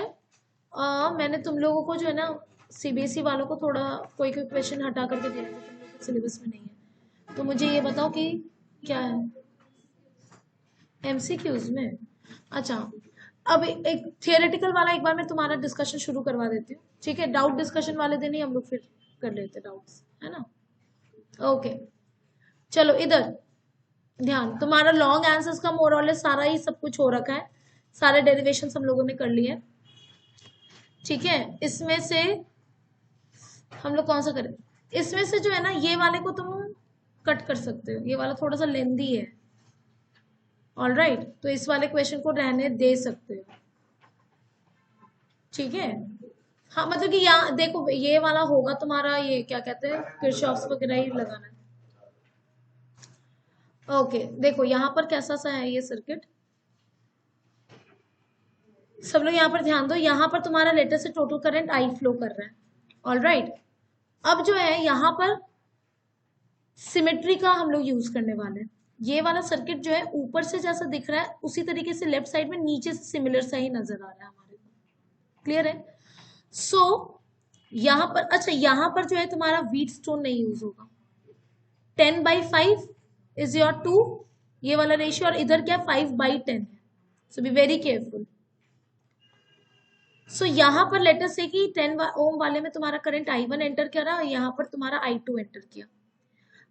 मैंने तुम लोगों को जो है ना सीबीएसई वालों को थोड़ा कोई कोई क्वेश्चन हटा करके दिया है जो तुम लोगों के सिलेबस में नहीं है। तो मुझे ये बताओ कि क्या है एमसीक्यूज में। अच्छा, अब एक थियोरेटिकल वाला एक बार मैं तुम्हारा डिस्कशन शुरू करवा देती हूँ। ठीक है, डाउट डिस्कशन वाले दिन ही हम लोग फिर कर लेते डाउट्स, है ना? ओके चलो इधर ध्यान। तुम्हारा लॉन्ग आंसर्स का मोर और लेस सारा ही सब कुछ हो रखा है, सारे डेरिवेशन हम लोगों ने कर लिए हैं। ठीक है, इसमें से हम लोग कौन सा करें? इसमें से जो है ना ये वाले को तुम कट कर सकते हो, ये वाला थोड़ा सा लेंदी है। ऑल राइट, तो इस वाले क्वेश्चन को रहने दे सकते हो। ठीक है, हाँ मतलब कि यहाँ देखो ये वाला होगा तुम्हारा, ये क्या कहते हैं किरचॉफ्स वगैरह ही लगाना है। ओके देखो यहाँ पर कैसा सा है ये सर्किट, सब लोग यहाँ पर ध्यान दो। यहाँ पर तुम्हारा लेटर से टोटल करंट आई फ्लो कर रहा है। ऑल राइट, अब जो है यहाँ पर सिमेट्री का हम लोग यूज करने वाले हैं। ये वाला सर्किट जो है ऊपर से जैसा दिख रहा है उसी तरीके से लेफ्ट साइड में नीचे से सिमिलर सा ही नजर आ रहा है हमारे को। क्लियर है? सो यहाँ पर अच्छा, यहाँ पर जो है तुम्हारा व्हीट स्टोन नहीं यूज होगा। 10/5 इज योर 2 ये वाला रेशियो, और इधर क्या 5/10 है। सो बी वेरी केयरफुल। सो यहाँ पर लेटर से कि 10 ओम वाले में तुम्हारा करंट I1 एंटर किया और यहाँ पर तुम्हारा I2 एंटर किया।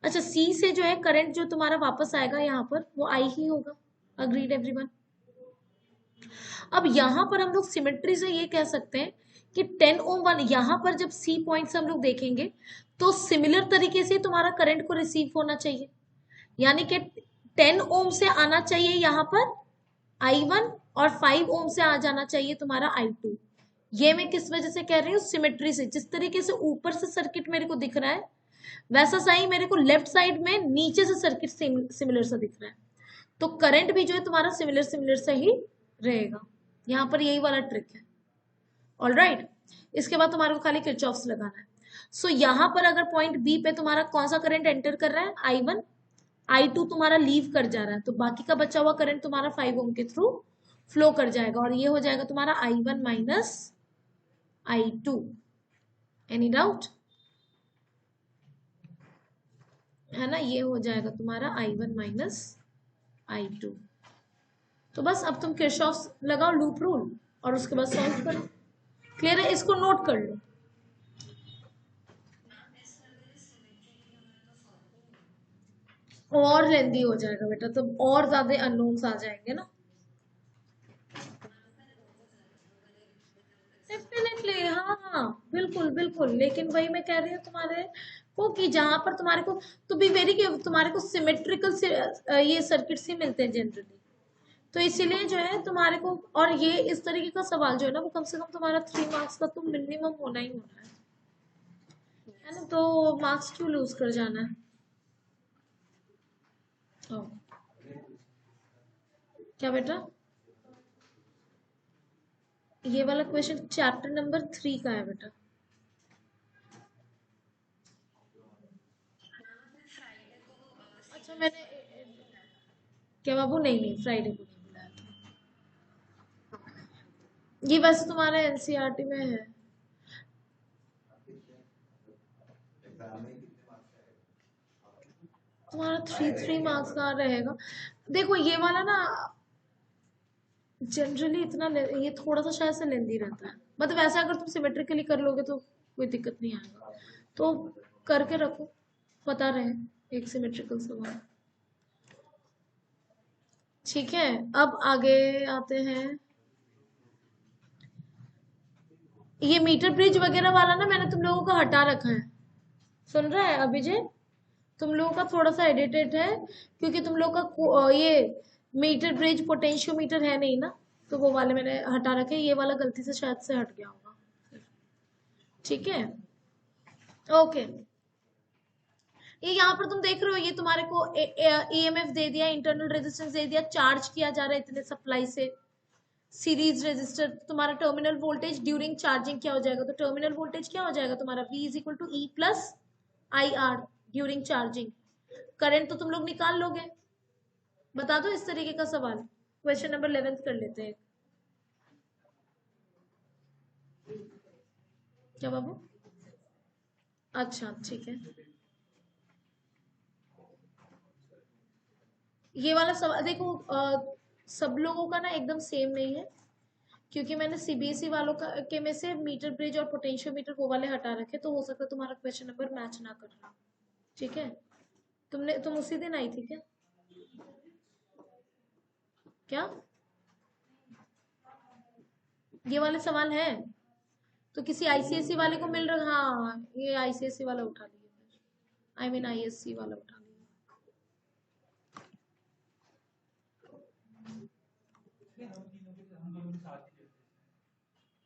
अच्छा, सी से जो है करंट जो तुम्हारा वापस आएगा यहाँ पर वो I ही होगा। Agreed everyone? अब यहाँ पर हम लोग सिमेट्री से ये कह सकते हैं कि 10 ओम वाले यहाँ पर जब सी पॉइंट से हम लोग देखेंगे तो सिमिलर तरीके से तुम्हारा करंट को रिसीव होना चाहिए, यानी कि 10 ओम से आना चाहिए यहाँ पर I1 और 5 ओम से आ जाना चाहिए तुम्हारा I2। ये मैं किस वजह से कह रही हूँ? सिमेट्री से। जिस तरीके से ऊपर से सर्किट मेरे को दिख रहा है वैसा सा ही मेरे को लेफ्ट साइड में नीचे से सर्किट सिमिलर सा दिख रहा है, तो करंट भी जो है तुम्हारा सिमिलर सिमिलर से ही रहेगा। यहाँ पर यही वाला ट्रिक है। ऑल राइट, इसके बाद तुम्हारे को खाली किरचॉफ्स लगाना है। सो यहाँ पर अगर पॉइंट बी पे तुम्हारा कौन सा करंट एंटर कर रहा है? I1, I2 तुम्हारा लीव कर जा रहा है, तो बाकी का बचा हुआ करंट तुम्हारा 5 ओम के थ्रू फ्लो कर जाएगा, और ये हो जाएगा तुम्हारा I1 minus I2। Any doubt? है ना, ये हो जाएगा तुम्हारा I1 माइनस I2। तो बस अब तुम किरचॉफ्स लगाओ लूप रूल और उसके बाद सॉल्व करो। क्लियर है? इसको नोट कर लो। और लेंदी हो जाएगा बेटा, तो और ज्यादा अननोन्स आ जाएंगे ना। डेफिनेटली, हाँ हाँ बिल्कुल बिल्कुल। यूजफुल, लेकिन वही मैं कह रही हूँ तुम्हारे को कि जहां पर तुम्हारे को तो भी वेरी तुम्हारे को सिमेट्रिकल ये सर्किट्स ही मिलते हैं जनरली, तो इसीलिए जो है तुम्हारे को, और ये इस तरीके का सवाल जो है ना वो कम से कम तुम्हारा 3 मार्क्स का तो मिनिमम होना ही होना है ना, तो मार्क्स क्यों लूज कर जाना है। ओ, क्या बेटा, ये वाला क्वेश्चन चैप्टर नंबर 3 का है बेटा। अच्छा मैंने, क्या बाबू, नहीं नहीं फ्राइडे को नहीं बुलाया था, ये वैसे तुम्हारा एनसीईआरटी में है। तुम्हारा 3 मार्क्स का रहेगा। देखो ये वाला ना जनरली इतना ये थोड़ा सा शायद से लेंदी रहता है, मतलब ऐसा अगर तुम सिमेट्रिकली कर लोगे तो कोई दिक्कत नहीं आएगा, तो करके रखो, पता रहे एक सिमेट्रिकल सवाल। ठीक है, अब आगे आते हैं। ये मीटर ब्रिज वगैरह वाला ना मैंने तुम लोगों को हटा रखा है, सुन रहा है अभिजय, तुम लोगों का थोड़ा सा एडिटेड है, क्योंकि तुम लोग का ये मीटर ब्रिज पोटेंशियोमीटर है नहीं ना, तो वो वाले मैंने हटा रखे, ये वाला गलती से शायद से हट गया होगा। ठीक है, ओके। ये यहाँ पर तुम देख रहे हो, ये तुम्हारे को ईएमएफ दे दिया, इंटरनल रेजिस्टेंस दे दिया, चार्ज किया जा रहा है इतने सप्लाई से, सीरीज रेजिस्टर, तुम्हारा टर्मिनल वोल्टेज ड्यूरिंग चार्जिंग क्या हो जाएगा, तो टर्मिनल वोल्टेज क्या हो जाएगा तुम्हारा, V is equal to E plus I R during charging. Current तो तुम लोग निकाल लोगे, बता दो इस तरीके का सवाल। क्वेश्चन नंबर 11 कर लेते हैं। क्या बाबू, अच्छा ठीक है, ये वाला सवाल देखो, सब लोगों का ना एकदम सेम नहीं है, क्योंकि मैंने सीबीएसई वालों का के में से मीटर ब्रिज और पोटेंशियोमीटर वो वाले हटा रखे, तो हो सकता है तुम्हारा क्वेश्चन नंबर मैच ना कर रहा। ठीक है, तुम उसी दिन आई थी क्या, क्या ये वाले सवाल है, तो किसी आईसीएसई वाले को मिल रहा, हाँ ये आईसीएसई वाला उठा लिया, आई मीन आईएससी वाला उठा लिया।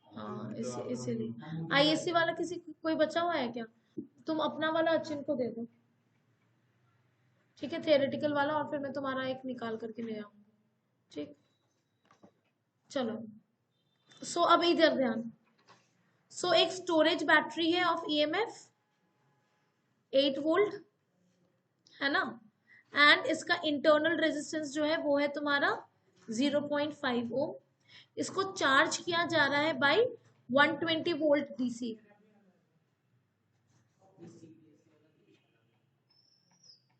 हाँ इसीलिए आईएससी वाला किसी कोई बचा हुआ है क्या, तुम अपना वाला अचिन को दे दो, ठीक है, थियोरेटिकल वाला, और फिर मैं तुम्हारा एक निकाल करके ले आऊंगी। ठीक, चलो, सो अब इधर ध्यान। सो एक स्टोरेज बैटरी है ऑफ ईएमएफ 8 वोल्ट, है ना, एंड इसका इंटरनल रेजिस्टेंस जो है वो है तुम्हारा 0.5 ओम, इसको चार्ज किया जा रहा है बाय 120 वोल्ट डीसी।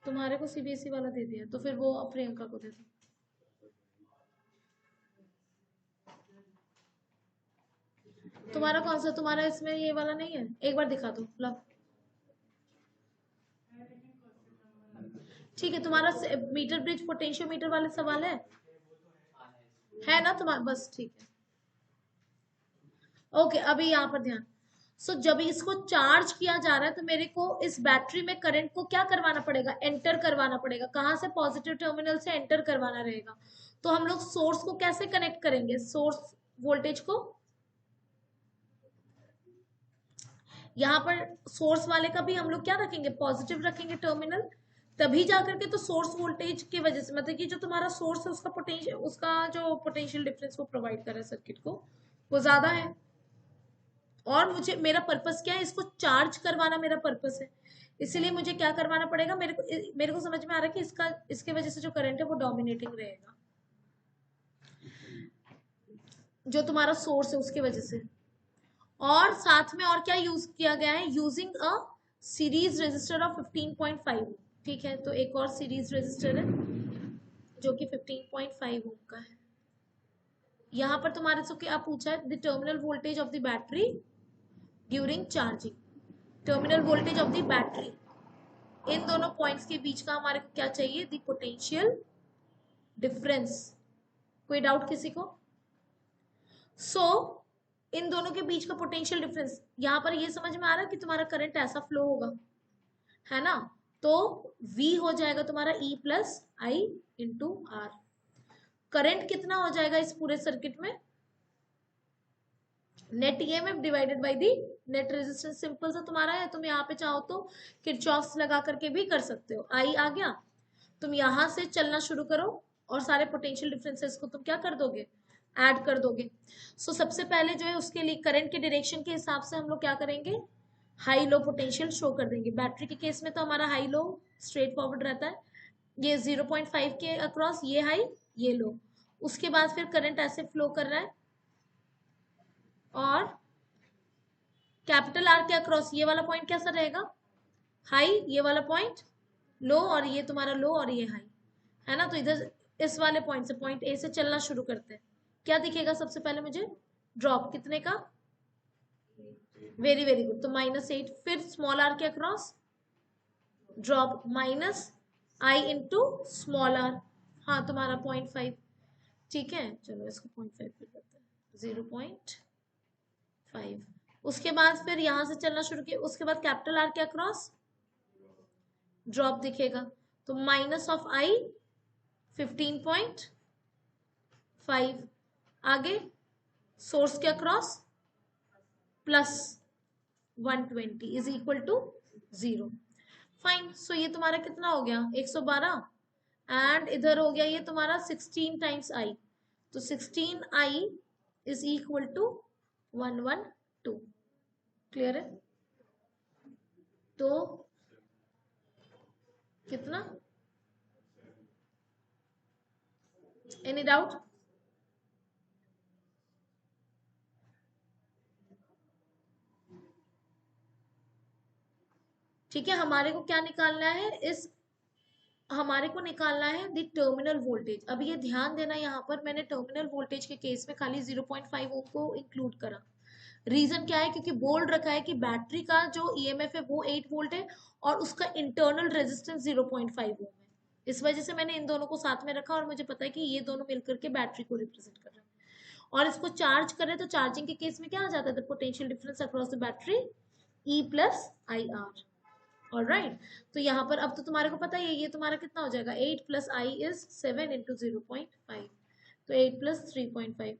तुम्हारे को सीबीएसई वाला दे दिया, तो फिर वो प्रियंका को दे दो। तुम्हारा कौन सा, तुम्हारा इसमें ये वाला नहीं है, एक बार दिखा दो लो। ठीक है, तुम्हारा मीटर ब्रिज पोटेंशियोमीटर वाले सवाल है ना तुम्हारा, बस ठीक है, ओके। अभी यहाँ पर ध्यान। सो जब इसको चार्ज किया जा रहा है तो मेरे को इस बैटरी में करंट को क्या करवाना पड़ेगा, एंटर करवाना पड़ेगा, कहाँ से, पॉजिटिव टर्मिनल से एंटर करवाना रहेगा। तो हम लोग सोर्स को कैसे कनेक्ट करेंगे, सोर्स वोल्टेज को यहाँ पर सोर्स वाले का भी हम लोग क्या रखेंगे, पॉजिटिव रखेंगे टर्मिनल, तभी जाकर के तो सोर्स वोल्टेज की वजह से, मतलब कि जो तुम्हारा सोर्स है उसका पोटेंशियल, उसका जो पोटेंशियल डिफरेंस वो प्रोवाइड कर रहा है सर्किट को, वो ज्यादा है। और मुझे, मेरा पर्पस क्या है, इसको चार्ज करवाना मेरा पर्पस है, इसीलिए मुझे क्या करवाना पड़ेगा, मेरे को समझ में आ रहा है कि इसका, इसके वजह से जो करंट है वो डोमिनेटिंग रहेगा, जो तुम्हारा सोर्स है उसके वजह से। और साथ में और क्या यूज किया गया है, using a series resistor of 15.5। ठीक है, तो एक और सीरीज रेजिस्टर है जो कि 15.5 ओम का है। यहाँ पर तुम्हारे से क्या पूछा है, the terminal voltage of the battery during charging, terminal voltage of the battery, इन दोनों पॉइंट्स के बीच का हमारे को क्या चाहिए, द पोटेंशियल डिफरेंस। कोई डाउट किसी को? सो इन दोनों के बीच का पोटेंशियल डिफरेंस, यहाँ पर ये समझ में आ रहा है कि तुम्हारा करंट ऐसा फ्लो होगा, है ना। तो V हो जाएगा तुम्हारा E plus I into R. Current कितना हो जाएगा इस पूरे सर्किट में, net EMF divided by the net resistance. Simple सा तुम्हारा है, तुम यहाँ पे चाहो तो किरचॉफ्स लगा करके भी कर सकते हो। आई आ गया, तुम यहां से चलना शुरू करो और सारे पोटेंशियल डिफरेंसेस को तुम क्या कर दोगे, ऐड कर दोगे। सो सबसे पहले जो है उसके लिए करंट के डायरेक्शन के हिसाब से हम लोग क्या करेंगे, हाई लो पोटेंशियल शो कर देंगे। बैटरी के केस में तो हमारा हाई लो स्ट्रेट फॉरवर्ड रहता है, ये 0.5 के अक्रॉस, ये हाई ये लो। उसके बाद फिर करंट ऐसे फ्लो कर रहा है और कैपिटल आर के अक्रॉस ये वाला पॉइंट कैसा रहेगा, हाई, ये वाला पॉइंट लो, और ये तुम्हारा लो और ये हाई, है ना। तो इधर इस वाले पॉइंट से, पॉइंट ए से चलना शुरू करते हैं। क्या दिखेगा सबसे पहले मुझे, ड्रॉप कितने का, वेरी वेरी गुड, तो -8। फिर स्मॉल आर के across drop minus I into small R, हाँ तुम्हारा 0.5, ठीक है। चलो इसको 0.5 पे करते हैं, 0.5। उसके बाद फिर यहां से चलना शुरू किया, उसके बाद कैपिटल आर के अक्रॉस ड्रॉप दिखेगा, तो माइनस ऑफ आई 15.5। आगे सोर्स के across plus 120 is equal to 0। Fine, so ये तुम्हारा कितना हो गया 112, एंड इधर हो गया ये तुम्हारा 16 टाइम्स आई, तो 16 आई इज इक्वल टू 112। क्लियर है, तो कितना, एनी डाउट। ठीक है, हमारे को क्या निकालना है, हमारे को निकालना है द टर्मिनल वोल्टेज। अब ये ध्यान देना, यहाँ पर मैंने टर्मिनल वोल्टेज के केस में खाली 0.5 ओम को इंक्लूड करा। रीजन क्या है, क्योंकि बोल्ड रखा है कि बैटरी का जो ईएमएफ है वो 8 वोल्ट है और उसका इंटरनल रेजिस्टेंस 0.5 ओम है। इस वजह से मैंने इन दोनों को साथ में रखा और मुझे पता है कि ये दोनों मिलकर के बैटरी को रिप्रेजेंट कर रहे हैं। और इसको चार्ज करें तो चार्जिंग के केस में क्या आ जाता है, the potential difference across the battery E plus I are. Alright, तो यहाँ पर अब तो तुम्हारे को पता ही है, ये तुम्हारा कितना हो जाएगा, 8 प्लस आई इज 7 इंटू 0.5, तो 8 प्लस 3.5,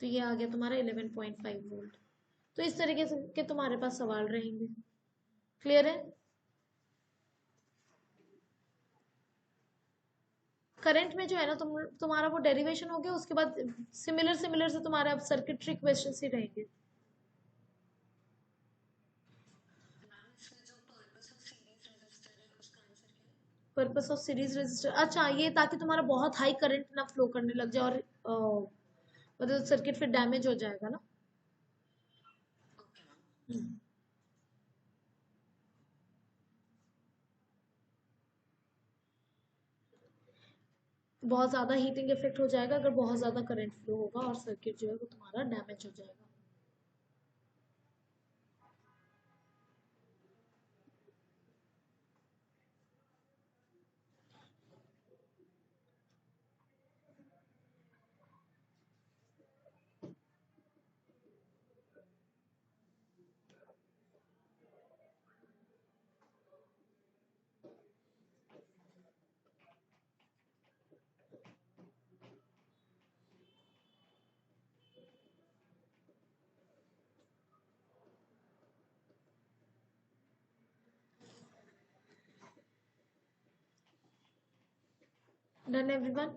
तो ये आ गया तुम्हारा 11.5 वोल्ट। तो इस तरीके से के तुम्हारे पास सवाल रहेंगे। क्लियर है, करंट में जो है ना तुम्हारा वो डेरिवेशन हो गया, उसके बाद सिमिलर सिमिलर से तुम्हारे अब सर्किटरी क्वेश्चन ही रहेंगे। पर्पस ऑफ सीरीज रेजिस्टर, अच्छा ये ताकि तुम्हारा बहुत हाई करंट ना फ्लो करने लग जाए और मतलब सर्किट फिर डैमेज हो जाएगा ना। बहुत ज़्यादा हीटिंग इफेक्ट हो जाएगा अगर बहुत ज़्यादा करंट फ्लो होगा और सर्किट जो है वो तुम्हारा डैमेज हो जाएगा। डन एवरीवन,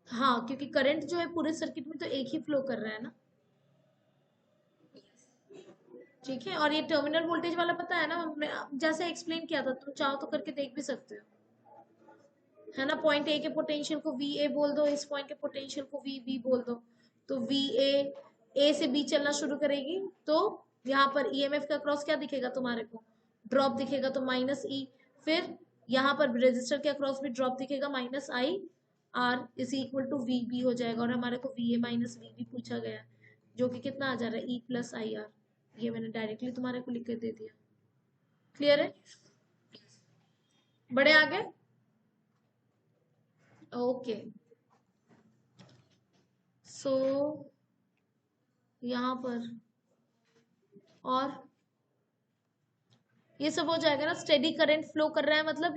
हाँ क्योंकि करंट जो है पूरे सर्किट में तो एक ही फ्लो कर रहा है ना। ठीक है, और ये टर्मिनल वोल्टेज वाला पता है ना, मैं जैसे एक्सप्लेन किया था, तुम चाहो तो करके देख भी सकते हो, है ना। पॉइंट ए के पोटेंशियल को वी ए बोल दो, इस पॉइंट के पोटेंशियल को वी बी बोल दो, तो वी ए से बी चलना शुरू करेगी, तो यहाँ पर ईएमएफ का क्रॉस क्या दिखेगा तुम्हारे को, ड्रॉप दिखेगा, तो -E। फिर यहाँ पर रेजिस्टर के अक्रॉस भी ड्रॉप दिखेगा, -I R is equal to V B हो जाएगा, और हमारे को V A minus V B पूछा गया है, जो कि कितना आ जा रहा है ई प्लस आई आर। ये मैंने डायरेक्टली तुम्हारे को लिख के दे दिया। क्लियर है? बड़े आगे। ओके सो यहाँ पर और ये सब हो जाएगा ना। स्टेडी करंट फ्लो कर रहा है मतलब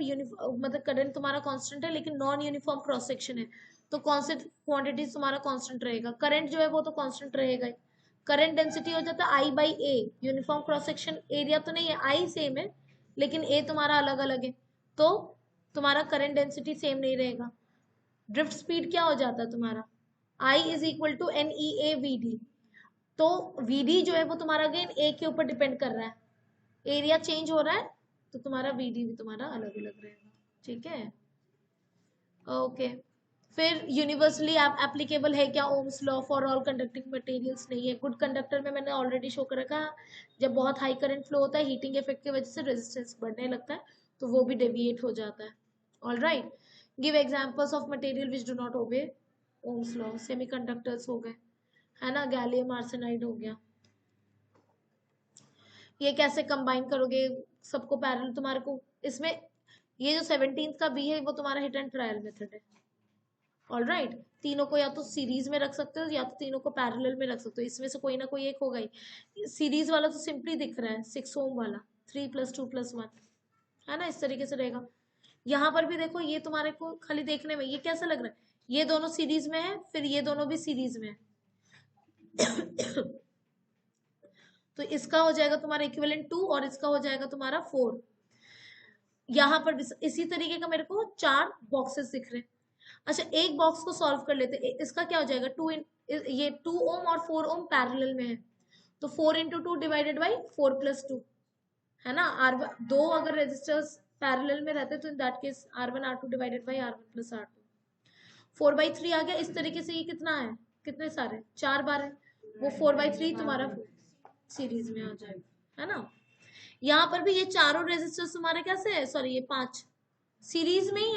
मतलब करंट तुम्हारा कांस्टेंट है लेकिन नॉन यूनिफॉर्म क्रॉस सेक्शन है, तो कौन से क्वांटिटी तुम्हारा कांस्टेंट रहेगा? करंट जो है वो तो कांस्टेंट रहेगा ही। करंट डेंसिटी हो जाता है I by A. Uniform cross section area तो नहीं है, आई सेम है लेकिन ए तुम्हारा अलग अलग है, तो तुम्हारा करंट डेंसिटी सेम नहीं रहेगा। ड्रिफ्ट स्पीड क्या हो जाता है तुम्हारा? I is equal to N E A V D. तो वी डी जो है वो तुम्हारा अगेन ए के ऊपर डिपेंड कर रहा है। एरिया चेंज हो रहा है तो तुम्हारा वीडी भी तुम्हारा अलग अलग रहेगा। ठीक है ओके। फिर यूनिवर्सली एप्लीकेबल है क्या Ohm's law for all conducting materials? नहीं है। गुड कंडक्टर में मैंने ऑलरेडी शो कर रखा है, जब बहुत हाई करंट फ्लो होता है हीटिंग इफेक्ट की वजह से रेजिस्टेंस बढ़ने लगता है तो वो भी डेविएट हो जाता है। All right, give examples of material which do not obey Ohm's law. Semiconductors हो गए है ना, गैलियम आर्सेनाइड हो गया। ये कैसे कंबाइन करोगे सबको पैरेलल? तुम्हारे को इसमें ये जो 17th का बी है वो तुम्हारा हिट एंड ट्रायल मेथड है। ऑल राइट, तीनों को या तो सीरीज में रख सकते हो या तो तीनों को पैरेलल में रख सकते हो, इसमें से कोई ना कोई एक होगा ही। सीरीज वाला तो सिंपली दिख रहा है 6 ओम वाला, 3 + 2 + 1 है ना, इस तरीके से रहेगा। यहाँ पर भी देखो ये तुम्हारे को खाली देखने में ये कैसा लग रहा है, ये दोनों सीरीज में है फिर ये दोनों भी सीरीज में है तो इसका हो जाएगा तुम्हारा इक्विवेलेंट 2 और इसका हो जाएगा तुम्हारा 4। यहाँ पर भी इसी तरीके का मेरे को 4 बॉक्सेस दिख रहे हैं। अच्छा एक बॉक्स को सॉल्व कर लेते हैं। इसका क्या हो जाएगा 2 ये 2 ओम और 4 ओम पैरेलल में है तो 4 × 2 डिवाइडेड बाई 4 + 2 है ना। दो अगर रेजिस्टर्स पैरेलल में रहते तो in that case R1 R2 divided by R1 + R2। 4/3 आ गया। इस तरीके से ये कितना है, कितने सारे 4 बार है, वो 4/3 तुम्हारा सीरीज में आ जाएगा है ना। यहाँ पर भी ये चारों रेजिस्टर्स तुम्हारे कैसे है, सॉरी ये 5 सीरीज में ही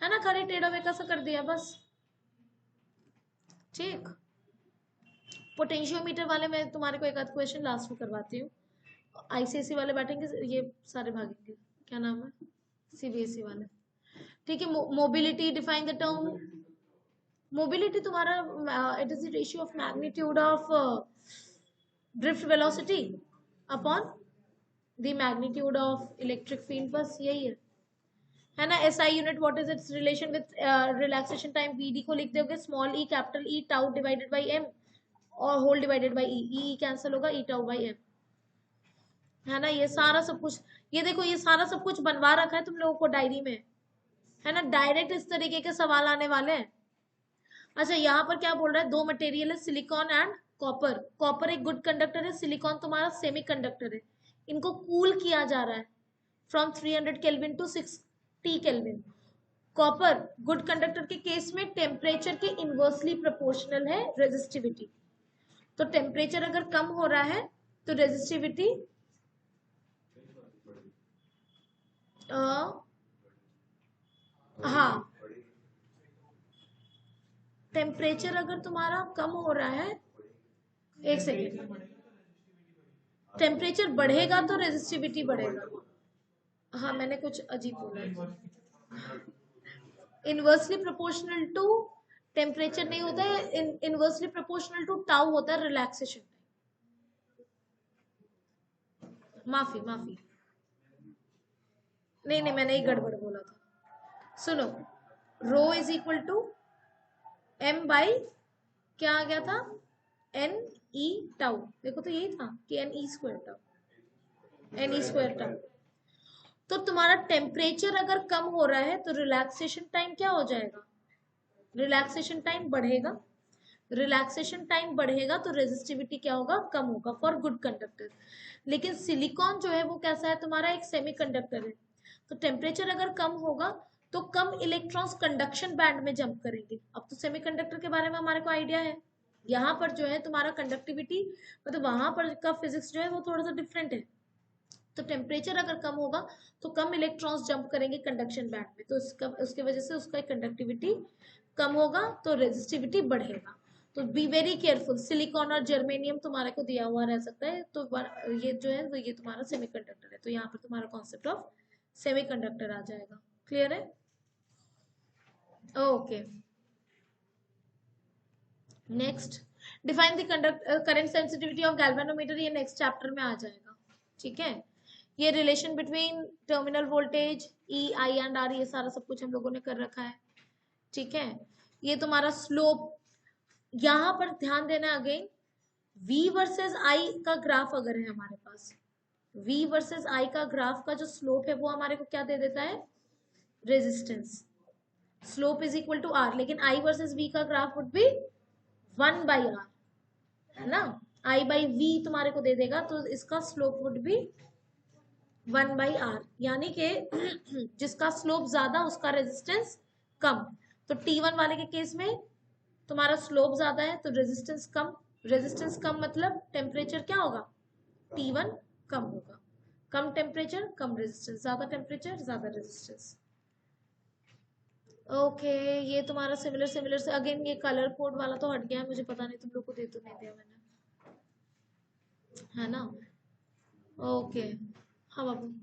है ना, खाली टेढ़ा बेका सा कर दिया बस। ठीक, पोटेंशियोमीटर वाले में तुम्हारे को एक आध क्वेश्चन लास्ट में करवाती हूँ। आईसीएससी वाले बैठेंगे, ये सारे भागेंगे, क्या नाम है सीबीएसई वाले। ठीक है, mobility define the term. Mobility तुम्हारा it is the ratio of magnitude of drift velocity upon the magnitude of electric field, बस यही है ना। SI unit what is its relation with relaxation time? VD को लिख दोगे small E capital E tau divided by M और whole divided by E cancel होगा, E tau by M है ना। ये सारा सब कुछ, ये देखो ये सारा सब कुछ बनवा रखा है तुम लोगों को डायरी में है ना, डायरेक्ट इस तरीके के सवाल आने वाले हैं। अच्छा यहाँ पर क्या बोल रहा है, दो मटेरियल है सिलिकॉन एंड कॉपर। कॉपर एक गुड कंडक्टर है, सिलिकॉन तुम्हारा सेमी कंडक्टर है। इनको कूल किया जा रहा है from 300 kelvin to 60 kelvin. Copper good conductor के केस में टेम्परेचर के इनवर्सली प्रोपोर्शनल है रेजिस्टिविटी, तो टेम्परेचर अगर कम हो रहा है तो रेजिस्टिविटी हाँ, टेम्परेचर अगर तुम्हारा कम हो रहा है, एक सेकेंड, टेम्परेचर बढ़ेगा तो रेजिस्टिविटी बढ़ेगा। हाँ मैंने कुछ अजीब बोला, इनवर्सली प्रोपोर्शनल टू टेम्परेचर नहीं होता है, इनवर्सली प्रोपोर्शनल टू टाउ होता है रिलैक्सेशन। माफी माफी, नहीं नहीं मैंने ही गड़बड़ बोला था। सुनो, rho is equal to M by क्या आ गया था, एन ई टाउ। देखो तो यही था कि N E square tau, N E square tau. तो तुम्हारा टेम्परेचर अगर कम हो रहा है तो रिलैक्सेशन टाइम क्या हो जाएगा, रिलैक्सेशन टाइम बढ़ेगा। रिलैक्सेशन टाइम बढ़ेगा तो रेजिस्टिविटी क्या होगा, कम होगा फॉर गुड कंडक्टर। लेकिन सिलिकॉन जो है वो कैसा है तुम्हारा, एक सेमीकंडक्टर है, तो टेम्परेचर अगर कम होगा तो कम इलेक्ट्रॉन्स कंडक्शन बैंड में जंप करेंगे। अब तो सेमीकंडक्टर के बारे में हमारे को आइडिया है, यहाँ पर जो है तुम्हारा कंडक्टिविटी मतलब वहां पर का फिजिक्स जो है वो थोड़ा सा डिफरेंट है। तो टेम्परेचर अगर कम होगा तो कम इलेक्ट्रॉन्स जंप करेंगे कंडक्शन बैंड में, तो उसके वजह से उसका कंडक्टिविटी कम होगा तो रेजिस्टिविटी बढ़ेगा। तो बी वेरी केयरफुल, सिलिकॉन और जर्मेनियम तुम्हारे को दिया हुआ रह सकता है, तो ये जो है वो ये तुम्हारा सेमीकंडक्टर है, तो यहाँ पर तुम्हारा कॉन्सेप्ट ऑफ सेमीकंडक्टर आ जाएगा। क्लियर है? Okay, next define the current sensitivity of galvanometer, ये नेक्स्ट चैप्टर में आ जाएगा। ठीक है, ये relation between terminal voltage E I and R, ये सारा सब कुछ हम लोगों ने कर रखा है। ठीक है, ये तुम्हारा स्लोप, यहां पर ध्यान देना अगेन, V वर्सेस I का ग्राफ अगर है हमारे पास, V वर्सेस I का ग्राफ का जो स्लोप है वो हमारे को क्या दे देता है, resistance, slope is equal to R, लेकिन I वर्सेस V का ग्राफ वुड बी 1/R, है ना, I बाई V तुम्हारे को दे देगा, तो इसका स्लोप वुड बी 1/R, यानी कि जिसका स्लोप ज्यादा उसका रेजिस्टेंस कम। तो T1 वाले के केस में तुम्हारा स्लोप ज्यादा है तो रेजिस्टेंस कम, रेजिस्टेंस कम मतलब टेम्परेचर क्या होगा, T1 कम होगा, कम टेम्परेचर कम रेजिस्टेंस, ज्यादा टेम्परेचर ज्यादा रेजिस्टेंस। ओके, ये तुम्हारा सिमिलर सिमिलर से अगेन, ये कलर कोड वाला तो हट गया है, मुझे पता नहीं तुम लोग को दे तो नहीं दिया मैंने, है ना। ओके, हाँ बाबू,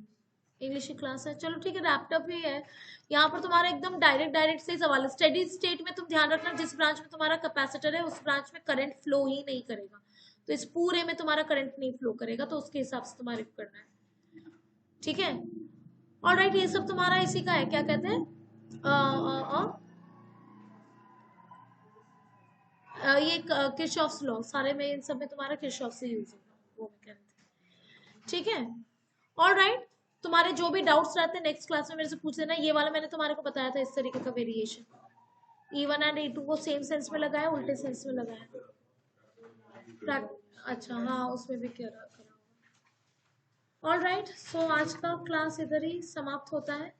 इंग्लिश की क्लास है, चलो ठीक है, रैपटअप ही है। यहाँ पर तुम्हारा एकदम डायरेक्ट से सवाल है। स्टेडी स्टेट में तुम ध्यान रखना, जिस ब्रांच में तुम्हारा कैपेसिटर है उस ब्रांच में करंट फ्लो ही नहीं करेगा, तो इस पूरे में तुम्हारा करंट नहीं फ्लो करेगा, तो उसके हिसाब से तुम्हारे को करना है। ठीक है, ऑलराइट, ये सब तुम्हारा इसी का है, क्या कहते हैं, ये किरचॉफ्स लॉ, सारे में इन सब में तुम्हारा किरचॉफ से यूज होगा, वो मैं कह रही थी। ठीक है, ऑलराइट, तुम्हारे जो भी डाउट्स रहते हैं नेक्स्ट क्लास में मेरे से पूछ लेना। ये वाला मैंने तुम्हारे को बताया था इस तरीके का वेरिएशन, E1 एंड E2 को सेम सेंस में लगाया, उल्टे सेंस में लगाया। अच्छा, हाँ उसमें भी करा। ऑलराइट, सो आज का क्लास इधर ही समाप्त होता है।